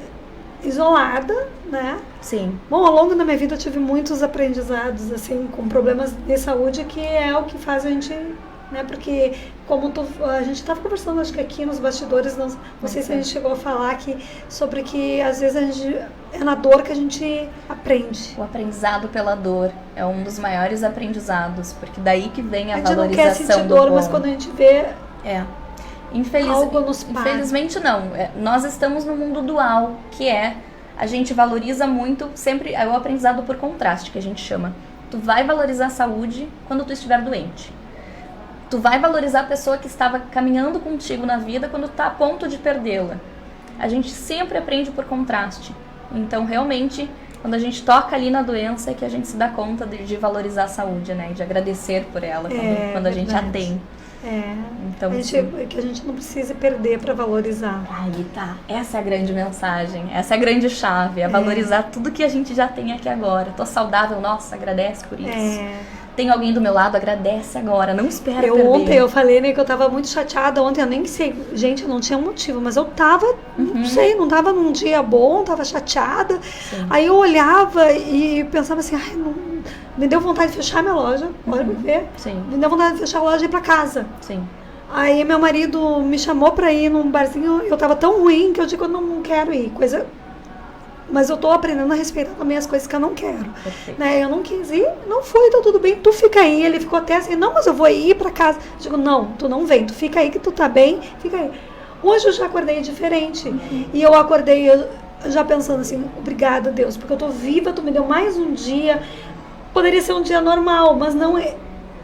isolada, né? Sim. Bom, ao longo da minha vida eu tive muitos aprendizados, assim, com problemas de saúde, que é o que faz a gente... Né, porque como a gente estava conversando, acho que aqui nos bastidores, não sei se a gente chegou a falar sobre que às vezes a gente, é na dor que a gente aprende. O aprendizado pela dor é um dos maiores aprendizados, porque daí que vem a valorização do bom. A gente não quer sentir dor, mas quando a gente vê algo nos para. Infelizmente não, nós estamos no mundo dual, que a gente valoriza muito, sempre é o aprendizado por contraste, que a gente chama. Tu vai valorizar a saúde quando tu estiver doente. Tu vai valorizar a pessoa que estava caminhando contigo na vida quando tá a ponto de perdê-la. A gente sempre aprende por contraste. Então, realmente, quando a gente toca ali na doença, é que a gente se dá conta de valorizar a saúde, né? E de agradecer por ela quando a gente a tem. Então, que a gente não precisa perder para valorizar. Aí tá. Essa é a grande mensagem. Essa é a grande chave. É valorizar tudo que a gente já tem aqui agora. Tô saudável, nossa, agradece por isso. Tem alguém do meu lado, agradece agora, não espera perder. Ontem eu falei, né, que eu tava muito chateada ontem, eu nem sei, gente, eu não tinha um motivo, mas eu tava, não sei, não tava num dia bom, tava chateada. Aí eu olhava e pensava assim, me deu vontade de fechar minha loja, pode me ver. Me deu vontade de fechar a loja e ir pra casa. Aí meu marido me chamou pra ir num barzinho, eu tava tão ruim que eu digo, eu não quero ir, mas eu tô aprendendo a respeitar também as coisas que eu não quero. Né? Eu não quis ir, não foi, tá tudo bem, tu fica aí. Ele ficou até assim, não, mas eu vou ir pra casa. Eu digo, não, tu não vem, tu fica aí que tu tá bem, fica aí. Hoje eu já acordei diferente. E eu acordei já pensando assim, obrigada, Deus, porque eu tô viva, tu me deu mais um dia. Poderia ser um dia normal, mas não é.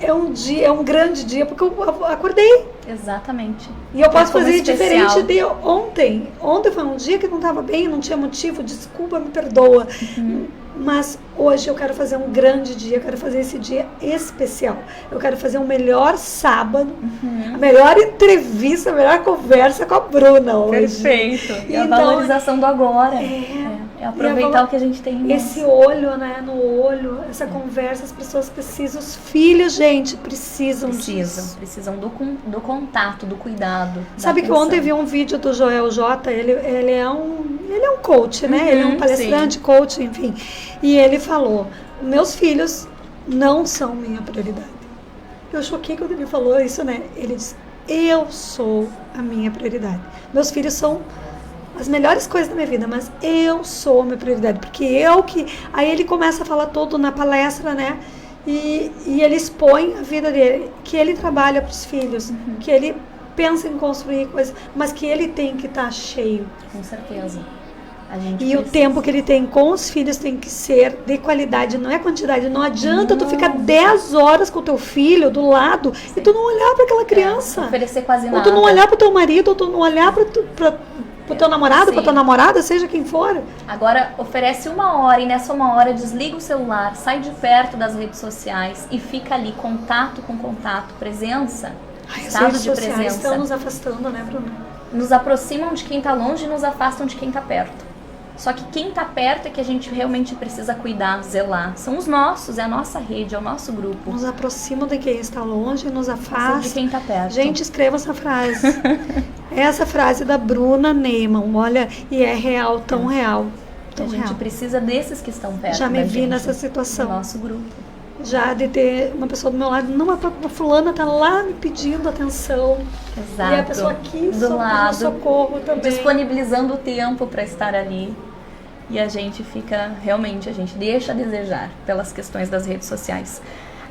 É um dia, é um grande dia, porque eu acordei. Exatamente. E eu posso fazer diferente de ontem. Ontem foi um dia que não estava bem, não tinha motivo, desculpa, me perdoa. Mas hoje eu quero fazer um grande dia, eu quero fazer esse dia especial. Eu quero fazer um melhor sábado, a melhor entrevista, a melhor conversa com a Bruna hoje. Perfeito. E então, a valorização do agora. É aproveitar o que a gente tem. Esse olho, né, no olho, essa conversa, as pessoas precisam, os filhos, gente, precisam disso. Precisam do contato, do cuidado. Sabe que ontem vi um vídeo do Joel J, ele é um coach, né? Ele é um palestrante, coach, enfim. E ele falou, meus filhos não são minha prioridade. Eu choquei quando ele falou isso, né? Ele disse, eu sou a minha prioridade. Meus filhos são as melhores coisas da minha vida, mas eu sou a minha prioridade. Porque aí ele começa a falar todo na palestra, né? E ele expõe a vida dele, que ele trabalha para os filhos, que ele pensa em construir coisas, mas que ele tem que estar cheio. Com certeza. E o tempo que ele tem com os filhos tem que ser de qualidade, não é quantidade. Não adianta tu ficar 10 horas com o teu filho do lado e tu não olhar para aquela criança. Oferecer quase nada. Ou tu não olhar para o teu marido, ou tu não olhar para o teu namorado, para tua namorada, seja quem for. Agora, oferece 1 hora e nessa 1 hora desliga o celular, sai de perto das redes sociais e fica ali, contato com contato, presença, estado de presença. Estão nos afastando, né, Bruna? Nos aproximam de quem está longe e nos afastam de quem está perto. Só que quem tá perto é que a gente realmente precisa cuidar, zelar. São os nossos, é a nossa rede, é o nosso grupo. Nos aproxima de quem está longe, nos afasta de quem tá perto. Gente, escreva essa frase. Essa frase da Bruna Neyman, olha, e é real, tão real. Tão a gente real. Precisa desses que estão perto. Já me da vi gente, nessa situação. No nosso grupo. Já de ter uma pessoa do meu lado, não, a fulana tá lá me pedindo atenção. Exato. E a pessoa aqui do lado, socorro também. Disponibilizando o tempo para estar ali. E a gente fica, realmente, a gente deixa a desejar pelas questões das redes sociais.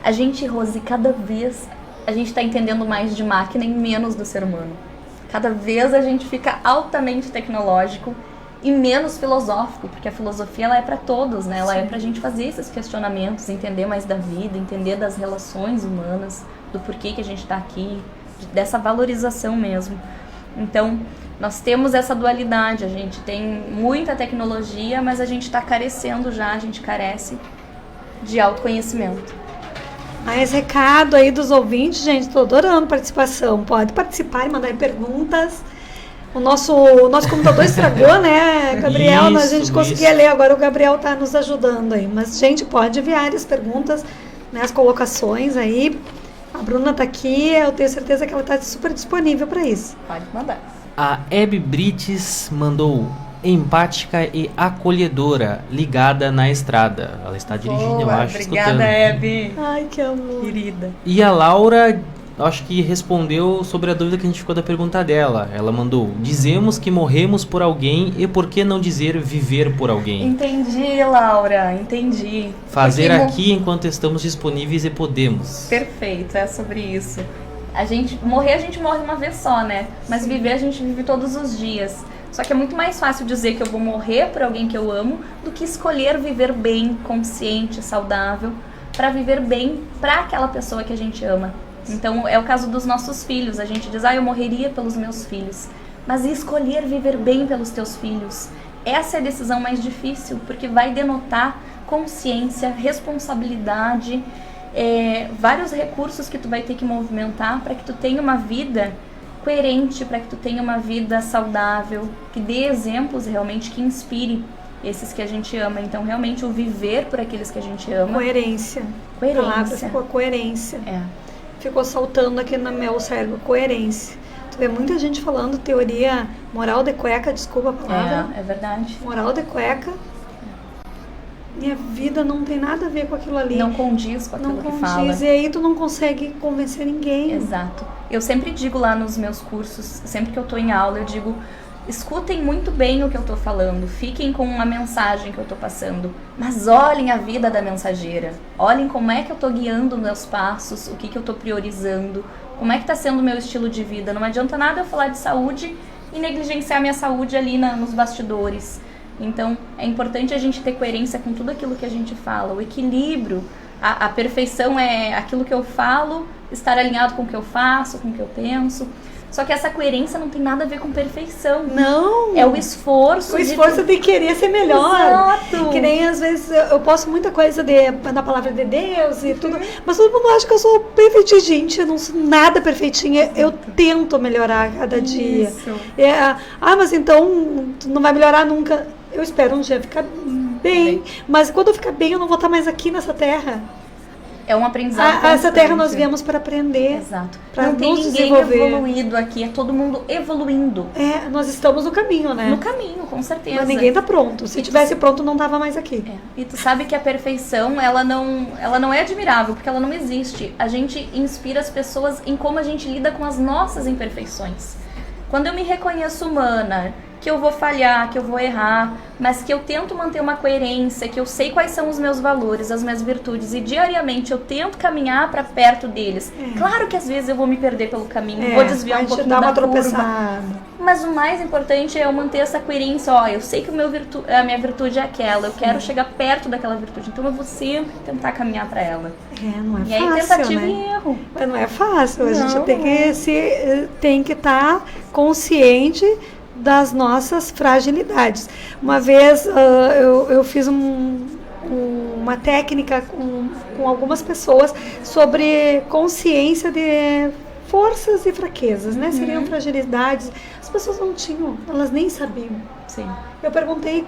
A gente, Rose, cada vez a gente está entendendo mais de máquina e menos do ser humano. Cada vez a gente fica altamente tecnológico e menos filosófico, porque a filosofia ela é para todos, né? Ela é pra gente fazer esses questionamentos, entender mais da vida, entender das relações humanas, do porquê que a gente está aqui, dessa valorização mesmo. Então, nós temos essa dualidade, a gente tem muita tecnologia, mas a gente está carecendo já, a gente carece de autoconhecimento. Mais recado aí dos ouvintes, gente, estou adorando participação. Pode participar e mandar perguntas. O nosso computador estragou, né, Gabriel? A gente conseguia ler, agora o Gabriel está nos ajudando aí. Mas, gente, pode enviar as perguntas, né, as colocações aí. A Bruna está aqui, eu tenho certeza que ela está super disponível para isso. Pode mandar. A Hebe Brites mandou: empática e acolhedora, ligada na estrada. Ela está dirigindo, eu acho, obrigada, escutando. Hebe. Ai, que amor. Querida. E a Laura, acho que respondeu sobre a dúvida que a gente ficou da pergunta dela. Ela mandou: dizemos que morremos por alguém, e por que não dizer viver por alguém? Entendi, Laura, entendi. Fazer aqui enquanto estamos disponíveis e podemos. Perfeito, é sobre isso. A gente morre uma vez só, né? Mas viver a gente vive todos os dias. Só que é muito mais fácil dizer que eu vou morrer por alguém que eu amo do que escolher viver bem, consciente, saudável, para viver bem para aquela pessoa que a gente ama. Então é o caso dos nossos filhos. A gente diz, eu morreria pelos meus filhos. Mas e escolher viver bem pelos teus filhos? Essa é a decisão mais difícil, porque vai denotar consciência, responsabilidade, vários recursos que tu vai ter que movimentar para que tu tenha uma vida coerente, para que tu tenha uma vida saudável, que dê exemplos realmente, que inspire esses que a gente ama. Então, realmente, o viver por aqueles que a gente ama. Coerência. Coerência. A palavra ficou coerência. Ficou saltando aqui no meu cérebro, coerência. Tu vê muita gente falando teoria moral de cueca, desculpa a palavra. É verdade. Moral de cueca. Minha vida não tem nada a ver com aquilo ali. Não condiz com aquilo que fala. E aí tu não consegue convencer ninguém. Exato. Eu sempre digo lá nos meus cursos, sempre que eu tô em aula, eu digo: escutem muito bem o que eu tô falando, fiquem com a mensagem que eu tô passando, mas olhem a vida da mensageira. Olhem como é que eu tô guiando meus passos, o que eu tô priorizando, como é que tá sendo o meu estilo de vida. Não adianta nada eu falar de saúde e negligenciar minha saúde ali nos bastidores. Então, é importante a gente ter coerência com tudo aquilo que a gente fala. O equilíbrio, a perfeição é aquilo que eu falo, estar alinhado com o que eu faço, com o que eu penso. Só que essa coerência não tem nada a ver com perfeição. Não! É o esforço. O esforço de querer ser melhor. Exato. Que nem às vezes eu posto muita coisa da palavra de Deus e tudo, mas todo mundo acha que eu sou perfeitinha. Gente, eu não sou nada perfeitinha. Eu tento melhorar a cada dia. Mas então tu não vai melhorar nunca. Eu espero um dia ficar bem. Mas quando eu ficar bem, eu não vou estar mais aqui nessa terra. É um aprendizado. Essa terra nós viemos para aprender. Exato. Pra não tem ninguém evoluído aqui, é todo mundo evoluindo. Nós estamos no caminho, né? No caminho, com certeza. Mas ninguém tá pronto. Se tivesse pronto, não tava mais aqui. E tu sabe que a perfeição, ela não é admirável, porque ela não existe. A gente inspira as pessoas em como a gente lida com as nossas imperfeições. Quando eu me reconheço humana, que eu vou falhar, que eu vou errar, mas que eu tento manter uma coerência, que eu sei quais são os meus valores, as minhas virtudes, e diariamente eu tento caminhar para perto deles. Claro que às vezes eu vou me perder pelo caminho, vou desviar um pouquinho da curva. Mas o mais importante é eu manter essa coerência. Eu sei que a minha virtude é aquela, eu quero chegar perto daquela virtude, então eu vou sempre tentar caminhar para ela. Não é e fácil, aí tentativa né? e erro. Mas não é fácil, a gente tem que estar consciente das nossas fragilidades. Uma vez eu fiz uma técnica com algumas pessoas sobre consciência de forças e fraquezas, né? Seriam fragilidades. As pessoas não tinham, elas nem sabiam. Sim. Eu perguntei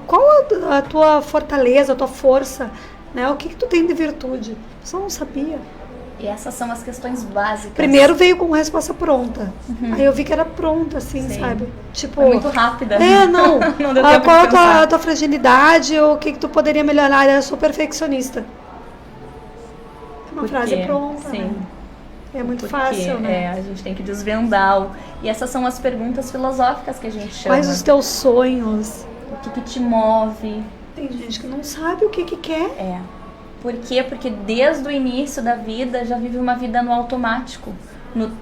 qual a tua fortaleza, a tua força, né? O que tu tem de virtude? A pessoa não sabia. E essas são as questões básicas. Primeiro veio com resposta pronta. Aí eu vi que era pronta, assim, sabe? Tipo, muito rápida. Não. Não deu tempo qual de pensar. a tua fragilidade, ou o que tu poderia melhorar? Eu sou perfeccionista. Uma frase pronta, sim. né? É muito fácil, né? A gente tem que desvendar. E essas são as perguntas filosóficas que a gente chama. Quais os teus sonhos? O que te move? Tem gente que não sabe o que quer. Por quê? Porque desde o início da vida já vive uma vida no automático.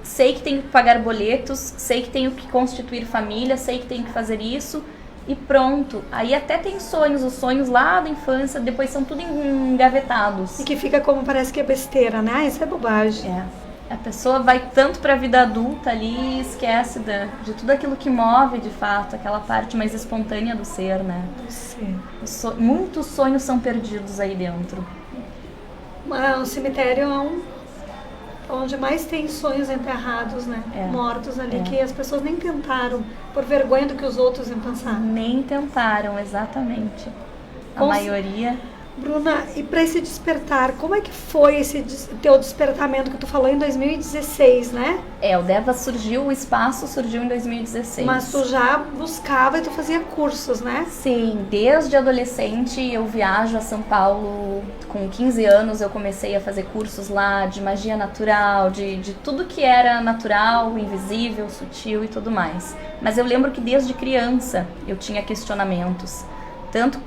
Sei que tenho que pagar boletos, sei que tenho que constituir família, sei que tenho que fazer isso e pronto. Aí até tem sonhos, os sonhos lá da infância, depois são tudo engavetados. E que fica como parece que é besteira, né? Isso é bobagem. A pessoa vai tanto para a vida adulta ali e esquece de tudo aquilo que move de fato, aquela parte mais espontânea do ser, né? Muitos sonhos são perdidos aí dentro. O cemitério é onde mais tem sonhos enterrados, né? Mortos ali, que as pessoas nem tentaram, por vergonha do que os outros iam pensar. Nem tentaram, exatamente. A maioria... Bruna, e para esse despertar, como é que foi esse teu despertamento que tu falou em 2016, né? O Devas surgiu, o espaço surgiu em 2016. Mas tu já buscava e tu fazia cursos, né? Sim, desde adolescente eu viajo a São Paulo. Com 15 anos eu comecei a fazer cursos lá de magia natural, de tudo que era natural, invisível, sutil e tudo mais. Mas eu lembro que desde criança eu tinha questionamentos. Tanto...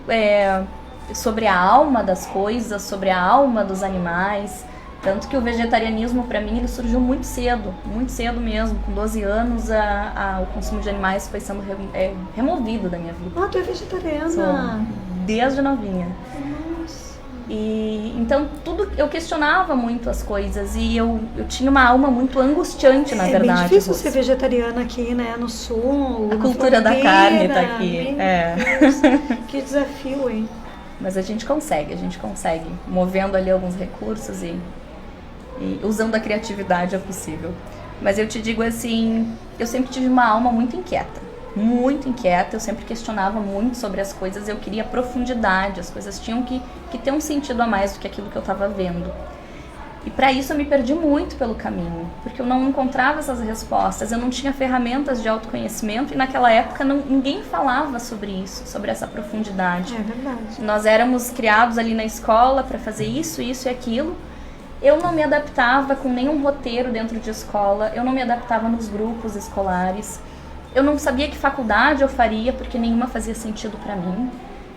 sobre a alma das coisas, sobre a alma dos animais, tanto que o vegetarianismo para mim ele surgiu muito cedo mesmo, com 12 anos o consumo de animais foi sendo removido da minha vida. Tu é vegetariana? Sou, desde novinha. Nossa. E então eu questionava muito as coisas e eu tinha uma alma muito angustiante, na verdade. É bem difícil ser vegetariana aqui, né, no sul. A cultura da carne tá aqui. Que desafio, hein? Mas a gente consegue, movendo ali alguns recursos e usando a criatividade é possível. Mas eu te digo assim, eu sempre tive uma alma muito inquieta, eu sempre questionava muito sobre as coisas, eu queria profundidade, as coisas tinham que ter um sentido a mais do que aquilo que eu estava vendo. E para isso eu me perdi muito pelo caminho, porque eu não encontrava essas respostas, eu não tinha ferramentas de autoconhecimento e naquela época ninguém falava sobre isso, sobre essa profundidade. É verdade. Nós éramos criados ali na escola para fazer isso e aquilo. Eu não me adaptava com nenhum roteiro dentro de escola, eu não me adaptava nos grupos escolares, eu não sabia que faculdade eu faria porque nenhuma fazia sentido para mim.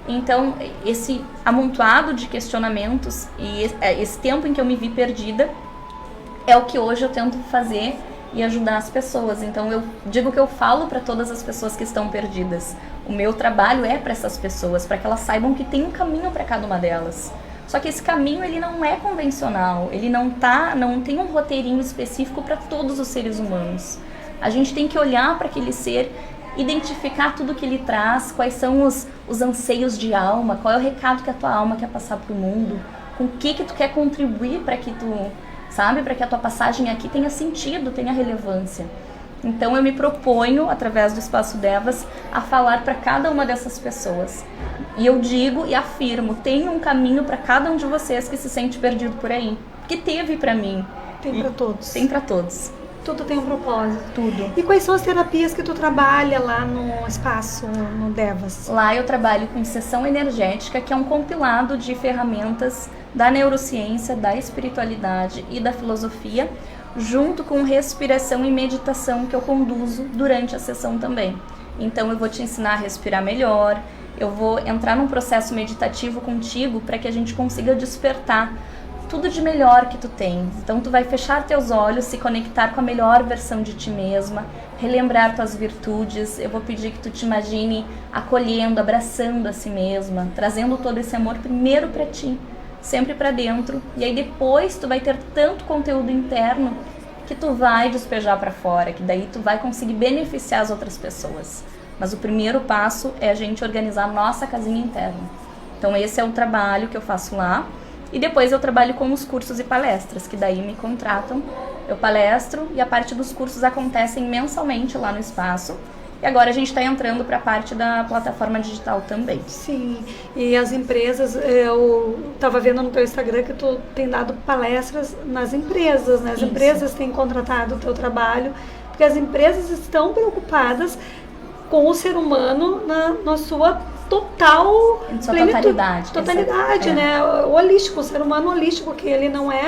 Então, esse amontoado de questionamentos e esse tempo em que eu me vi perdida é o que hoje eu tento fazer e ajudar as pessoas. Então, eu digo que eu falo para todas as pessoas que estão perdidas. O meu trabalho é para essas pessoas, para que elas saibam que tem um caminho para cada uma delas. Só que esse caminho ele não é convencional, ele não tem um roteirinho específico para todos os seres humanos. A gente tem que olhar para aquele ser, identificar tudo que ele traz, quais são os anseios de alma, qual é o recado que a tua alma quer passar pro mundo, com o que tu quer contribuir para que para que a tua passagem aqui tenha sentido, tenha relevância. Então eu me proponho, através do Espaço Devas, a falar para cada uma dessas pessoas. E eu digo e afirmo, tem um caminho para cada um de vocês que se sente perdido por aí. Que teve para mim. Tem para todos. Tem para todos. Tudo tem um propósito. Tudo. E quais são as terapias que tu trabalha lá no espaço, no Devas? Lá eu trabalho com sessão energética, que é um compilado de ferramentas da neurociência, da espiritualidade e da filosofia, junto com respiração e meditação que eu conduzo durante a sessão também. Então eu vou te ensinar a respirar melhor, eu vou entrar num processo meditativo contigo para que a gente consiga despertar tudo de melhor que tu tem. Então tu vai fechar teus olhos, se conectar com a melhor versão de ti mesma, relembrar tuas virtudes. Eu vou pedir que tu te imagine acolhendo, abraçando a si mesma, trazendo todo esse amor primeiro para ti, sempre para dentro. E aí depois tu vai ter tanto conteúdo interno que tu vai despejar para fora, que daí tu vai conseguir beneficiar as outras pessoas. Mas o primeiro passo é a gente organizar a nossa casinha interna. Então esse é o trabalho que eu faço lá. E depois eu trabalho com os cursos e palestras, que daí me contratam. eu palestro e a parte dos cursos acontecem mensalmente lá no espaço. E agora a gente está entrando para a parte da plataforma digital também. Sim, e as empresas, eu estava vendo no teu Instagram que tu tem dado palestras nas empresas, né? As Isso. empresas têm contratado o teu trabalho, porque as empresas estão preocupadas com o ser humano na sua total Em sua totalidade. Totalidade, né? O holístico, o ser humano holístico, que ele não é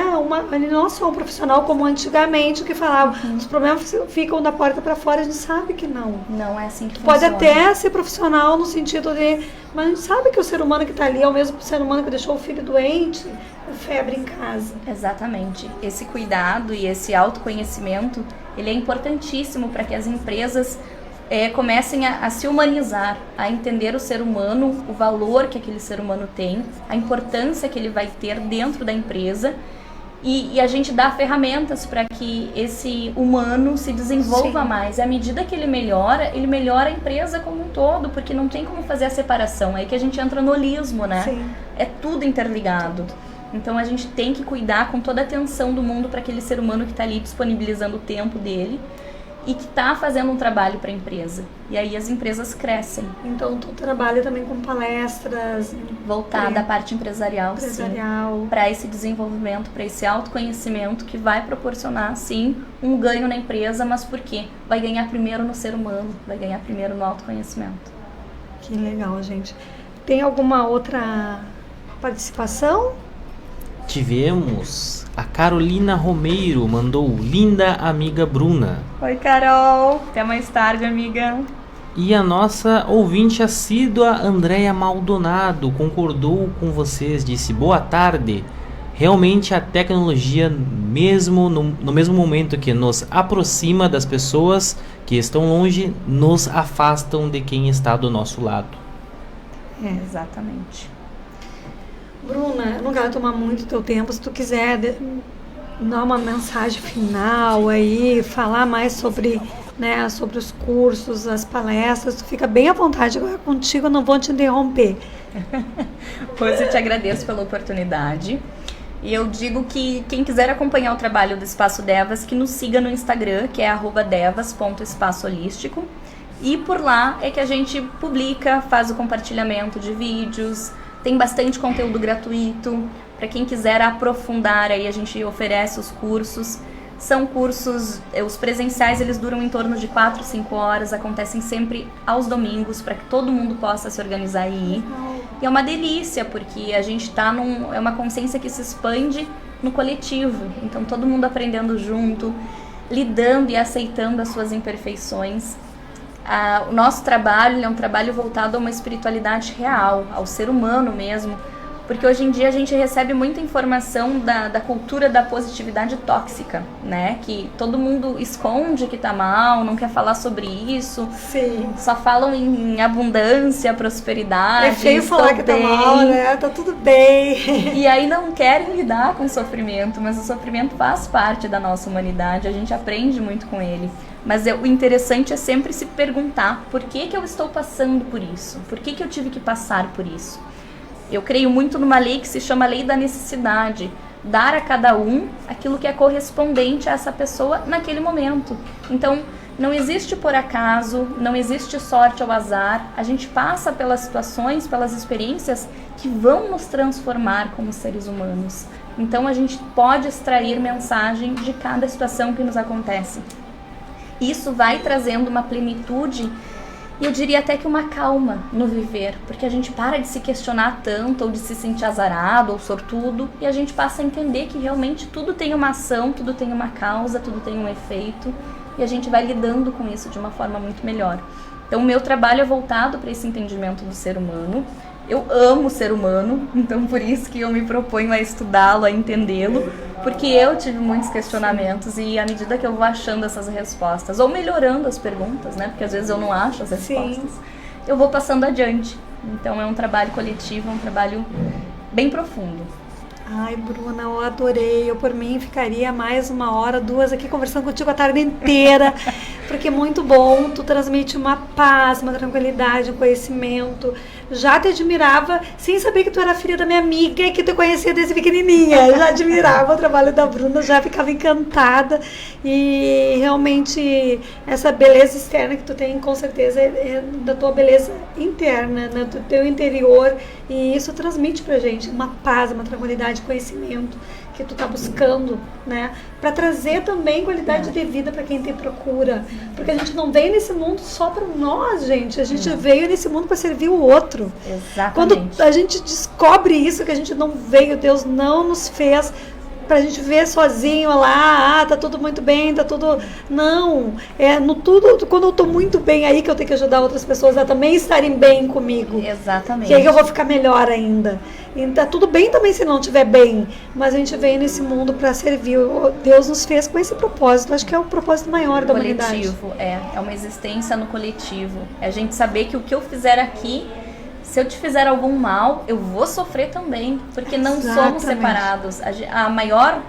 só um profissional como antigamente, que falava, os problemas ficam da porta para fora, a gente sabe que não. Não é assim que Pode funciona. até ser profissional no sentido de, mas a gente sabe que o ser humano que está ali é o mesmo ser humano que deixou o filho doente, febre em casa. Exatamente. Esse cuidado e esse autoconhecimento, ele é importantíssimo para que as empresas comecem a se humanizar, a entender o ser humano, o valor que aquele ser humano tem, a importância que ele vai ter dentro da empresa e a gente dá ferramentas para que esse humano se desenvolva Sim. mais. E à medida que ele melhora a empresa como um todo, porque não tem como fazer a separação. É aí que a gente entra no holismo, né? Sim. É tudo interligado. Então a gente tem que cuidar com toda a atenção do mundo para aquele ser humano que está ali disponibilizando o tempo dele e que está fazendo um trabalho para a empresa. E aí as empresas crescem. Então tu trabalha também com palestras Voltada à parte empresarial, empresarial. para esse desenvolvimento, para esse autoconhecimento que vai proporcionar, sim, um ganho na empresa, mas por quê? Vai ganhar primeiro no ser humano, vai ganhar primeiro no autoconhecimento. Que legal, gente. Tem alguma outra participação? Tivemos a Carolina Romeiro, mandou linda amiga Bruna. Oi, Carol. Até mais tarde, amiga. E a nossa ouvinte assídua, Andréia Maldonado, concordou com vocês, disse boa tarde. Realmente a tecnologia, mesmo no mesmo momento que nos aproxima das pessoas que estão longe, nos afastam de quem está do nosso lado. Exatamente. Bruna, eu não quero tomar muito teu tempo. Se tu quiser dar uma mensagem final aí, falar mais sobre, né, sobre os cursos, as palestras, tu fica bem à vontade. Agora contigo eu não vou te interromper. Pois eu te agradeço pela oportunidade. E eu digo que quem quiser acompanhar o trabalho do Espaço Devas, que nos siga no Instagram, que é @devas.espaçoholístico. E por lá é que a gente publica, faz o compartilhamento de vídeos, tem bastante conteúdo gratuito. Para quem quiser aprofundar, aí a gente oferece os cursos. São cursos, os presenciais, eles duram em torno de 4, 5 horas, acontecem sempre aos domingos, para que todo mundo possa se organizar e ir. E é uma delícia, porque a gente está é uma consciência que se expande no coletivo. Então todo mundo aprendendo junto, lidando e aceitando as suas imperfeições. O nosso trabalho é um trabalho voltado a uma espiritualidade real, ao ser humano mesmo, porque hoje em dia a gente recebe muita informação da cultura da positividade tóxica, né? Que todo mundo esconde que tá mal, não quer falar sobre isso. Sim. Só falam em abundância, prosperidade. É feio falar que tá mal, né? Tá tudo bem. E aí não querem lidar com o sofrimento, mas o sofrimento faz parte da nossa humanidade, a gente aprende muito com ele. Mas o interessante é sempre se perguntar por que eu estou passando por isso? Por que eu tive que passar por isso? Eu creio muito numa lei que se chama Lei da Necessidade. Dar a cada um aquilo que é correspondente a essa pessoa naquele momento. Então, não existe por acaso, não existe sorte ou azar. A gente passa pelas situações, pelas experiências que vão nos transformar como seres humanos. Então, a gente pode extrair mensagem de cada situação que nos acontece. Isso vai trazendo uma plenitude e eu diria até que uma calma no viver, porque a gente para de se questionar tanto ou de se sentir azarado ou sortudo e a gente passa a entender que realmente tudo tem uma ação, tudo tem uma causa, tudo tem um efeito e a gente vai lidando com isso de uma forma muito melhor. Então o meu trabalho é voltado para esse entendimento do ser humano. Eu amo o ser humano, então por isso que eu me proponho a estudá-lo, a entendê-lo, porque eu tive muitos questionamentos e à medida que eu vou achando essas respostas, ou melhorando as perguntas, né, porque às vezes eu não acho as respostas, eu vou passando adiante. Então é um trabalho coletivo, é um trabalho bem profundo. Ai, Bruna, eu adorei. Eu, por mim, ficaria mais 1 hora, 2 aqui conversando contigo a tarde inteira, porque é muito bom. Tu transmite uma paz, uma tranquilidade, um conhecimento. já te admirava, sem saber que tu era filha da minha amiga e que tu conhecia desde pequenininha. Já admirava o trabalho da Bruna, já ficava encantada. E realmente essa beleza externa que tu tem, com certeza, é da tua beleza interna, né, do teu interior. E isso transmite pra gente uma paz, uma tranquilidade, conhecimento que tu tá buscando, né? Para trazer também qualidade de vida para quem te procura. Porque a gente não veio nesse mundo só para nós, gente. A gente veio nesse mundo para servir o outro. Exatamente. Quando a gente descobre isso, que a gente não veio, Deus não nos fez pra gente ver sozinho lá, tá tudo muito bem, tá tudo... Não, no tudo, quando eu tô muito bem aí que eu tenho que ajudar outras pessoas a também estarem bem comigo. Exatamente. Que aí eu vou ficar melhor ainda. E tá tudo bem também se não estiver bem, mas a gente veio nesse mundo para servir. Deus nos fez com esse propósito, acho que é o propósito maior da humanidade. Coletivo, é uma existência no coletivo. É a gente saber que o que eu fizer aqui, se eu te fizer algum mal, eu vou sofrer também, porque não somos separados. A maior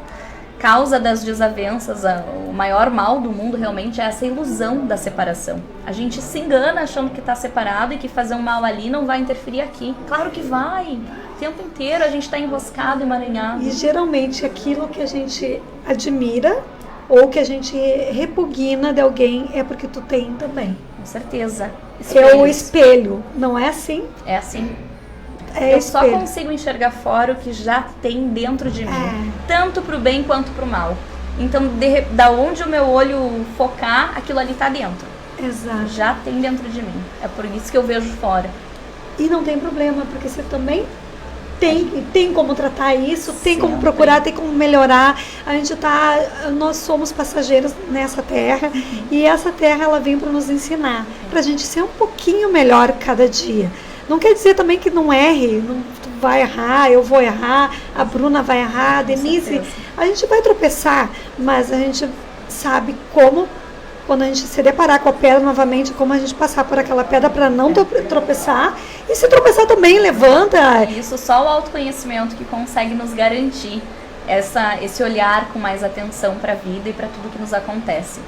causa das desavenças, o maior mal do mundo realmente é essa ilusão da separação. A gente se engana achando que está separado e que fazer um mal ali não vai interferir aqui. Claro que vai. O tempo inteiro a gente está enroscado, emaranhado. E geralmente aquilo que a gente admira ou que a gente repugna de alguém é porque tu tem também. Com certeza. É o espelho, não é assim? É assim. É eu só consigo enxergar fora o que já tem dentro de mim, tanto pro bem quanto pro mal. Então, da onde o meu olho focar, aquilo ali tá dentro. Exato. Já tem dentro de mim. É por isso que eu vejo fora. E não tem problema, porque você também tem como tratar isso, tem como procurar, tem como melhorar. Nós somos passageiros nessa terra e essa terra ela vem para nos ensinar, para a gente ser um pouquinho melhor cada dia. Não quer dizer também que não erre, tu vai errar, eu vou errar, a Bruna vai errar, a Denise, a gente vai tropeçar, mas a gente sabe como, quando a gente se deparar com a pedra novamente, como a gente passar por aquela pedra para não tropeçar, e se tropeçar também, levanta. Isso só o autoconhecimento que consegue nos garantir esse olhar com mais atenção para a vida e para tudo que nos acontece.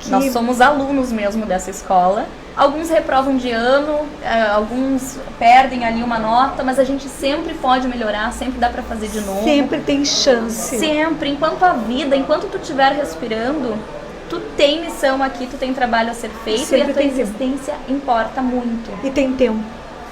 Nós somos alunos mesmo dessa escola. Alguns reprovam de ano, alguns perdem ali uma nota, mas a gente sempre pode melhorar, sempre dá para fazer de novo. Sempre tem chance. Sempre, enquanto a vida, enquanto tu estiver respirando, tu tem missão aqui, tu tem trabalho a ser feito sempre e a tua existência importa muito. E tem tempo.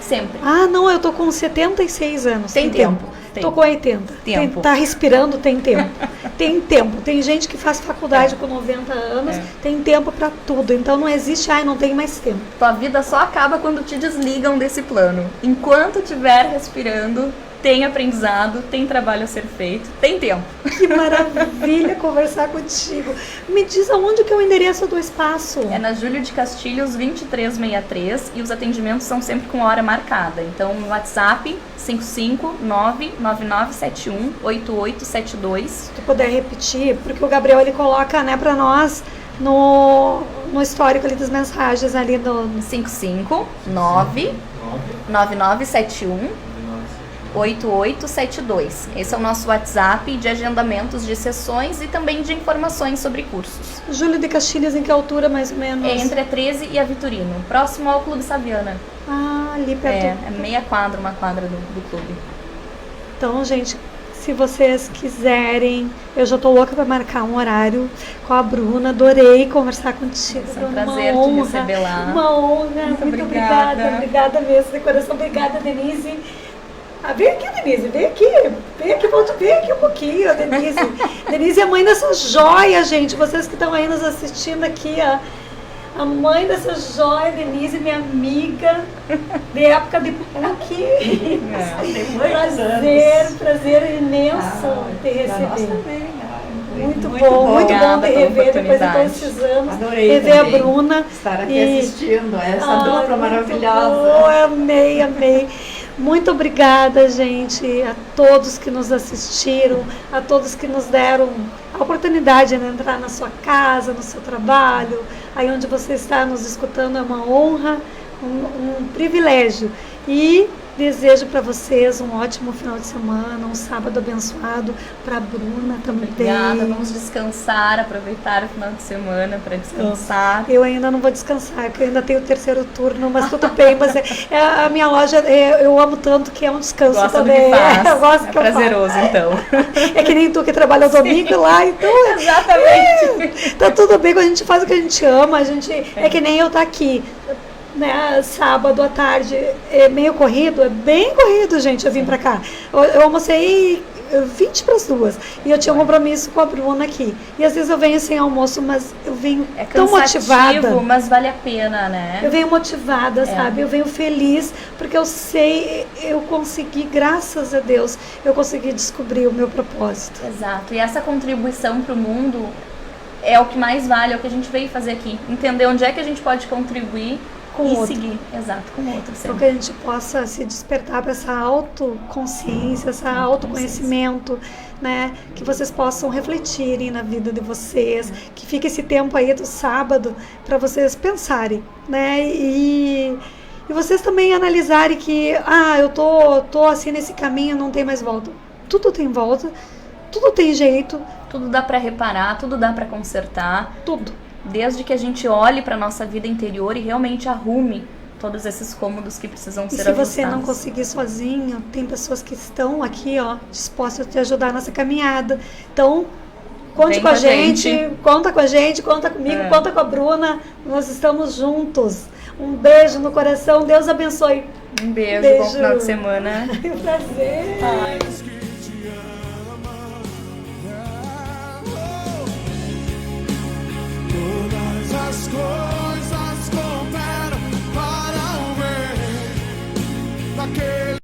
Sempre. Ah, não, eu tô com 76 anos. Tem tempo. Tô com 80. Tempo. Tá respirando, tem tempo. Tem tempo. Tem gente que faz faculdade com 90 anos, tem tempo pra tudo. Então não existe, não tem mais tempo. Tua vida só acaba quando te desligam desse plano. Enquanto estiver respirando, tem aprendizado, tem trabalho a ser feito, tem tempo. Que maravilha conversar contigo. Me diz aonde que é o endereço do espaço? É na Júlio de Castilhos 2363 e os atendimentos são sempre com hora marcada. Então no WhatsApp 55999718872. Se tu puder repetir, porque o Gabriel ele coloca, né, para nós no histórico ali das mensagens ali do 55999718872. Esse é o nosso WhatsApp de agendamentos de sessões e também de informações sobre cursos. Júlio de Castilhos, em que altura mais ou menos? É entre a 13 e a Vitorino, próximo ao Clube Saviana. Ah, ali perto. É meia quadra, uma quadra do clube. Então, gente, se vocês quiserem, eu já tô louca para marcar um horário com a Bruna. Adorei conversar contigo. É um prazer te receber lá. Uma honra. Muito obrigada. Obrigada mesmo, de coração. Obrigada, Denise. Vem aqui, Denise, vem aqui um pouquinho, Denise. Denise é a mãe dessa joia, gente. Vocês que estão aí nos assistindo aqui, ó. A mãe dessa joia, Denise, minha amiga, de época de PUC. Prazer imenso te receber. Muito bom te rever depois de todos esses anos. Adorei rever a Bruna. Estar aqui assistindo essa dupla maravilhosa. Bom, amei. Muito obrigada, gente, a todos que nos assistiram, a todos que nos deram a oportunidade de entrar na sua casa, no seu trabalho, aí onde você está nos escutando. É uma honra, um privilégio. E Desejo para vocês um ótimo final de semana, um sábado abençoado, para a Bruna também. Obrigada, vamos descansar, aproveitar o final de semana para descansar. Eu ainda não vou descansar, porque eu ainda tenho o terceiro turno, mas tudo bem, mas a minha loja, eu amo tanto que é um descanso também. Eu gosto que prazeroso, então. É que nem tu que trabalha domingo lá, então... Exatamente. Tá tudo bem quando a gente faz o que a gente ama, é que nem eu tá aqui. Né, sábado à tarde é meio corrido, é bem corrido, gente. Eu vim pra cá. Eu almocei 20 para as 2 e eu tinha um compromisso com a Bruna aqui. E às vezes eu venho sem almoço, mas eu venho tão motivada. Mas vale a pena, né? Eu venho motivada, sabe? Eu venho feliz porque eu sei, eu consegui, graças a Deus, eu consegui descobrir o meu propósito. Exato. E essa contribuição para o mundo é o que mais vale, é o que a gente veio fazer aqui. Entender onde é que a gente pode contribuir com e seguir, exato, com o outro. Para que a gente possa se despertar para essa autoconsciência, esse autoconhecimento, né? Que vocês possam refletirem na vida de vocês, que fique esse tempo aí do sábado para vocês pensarem, né? E vocês também analisarem que, eu tô assim nesse caminho, não tem mais volta. Tudo tem volta, tudo tem jeito. Tudo dá para reparar, tudo dá para consertar. Tudo. Desde que a gente olhe para nossa vida interior e realmente arrume todos esses cômodos que precisam ser ajustados. E se você não conseguir sozinho, tem pessoas que estão aqui, dispostas a te ajudar nessa caminhada. Então, conte com a gente, conta com a gente, conta comigo, conta com a Bruna. Nós estamos juntos. Um beijo no coração, Deus abençoe. Um beijo. Bom final de semana. Um prazer. As coisas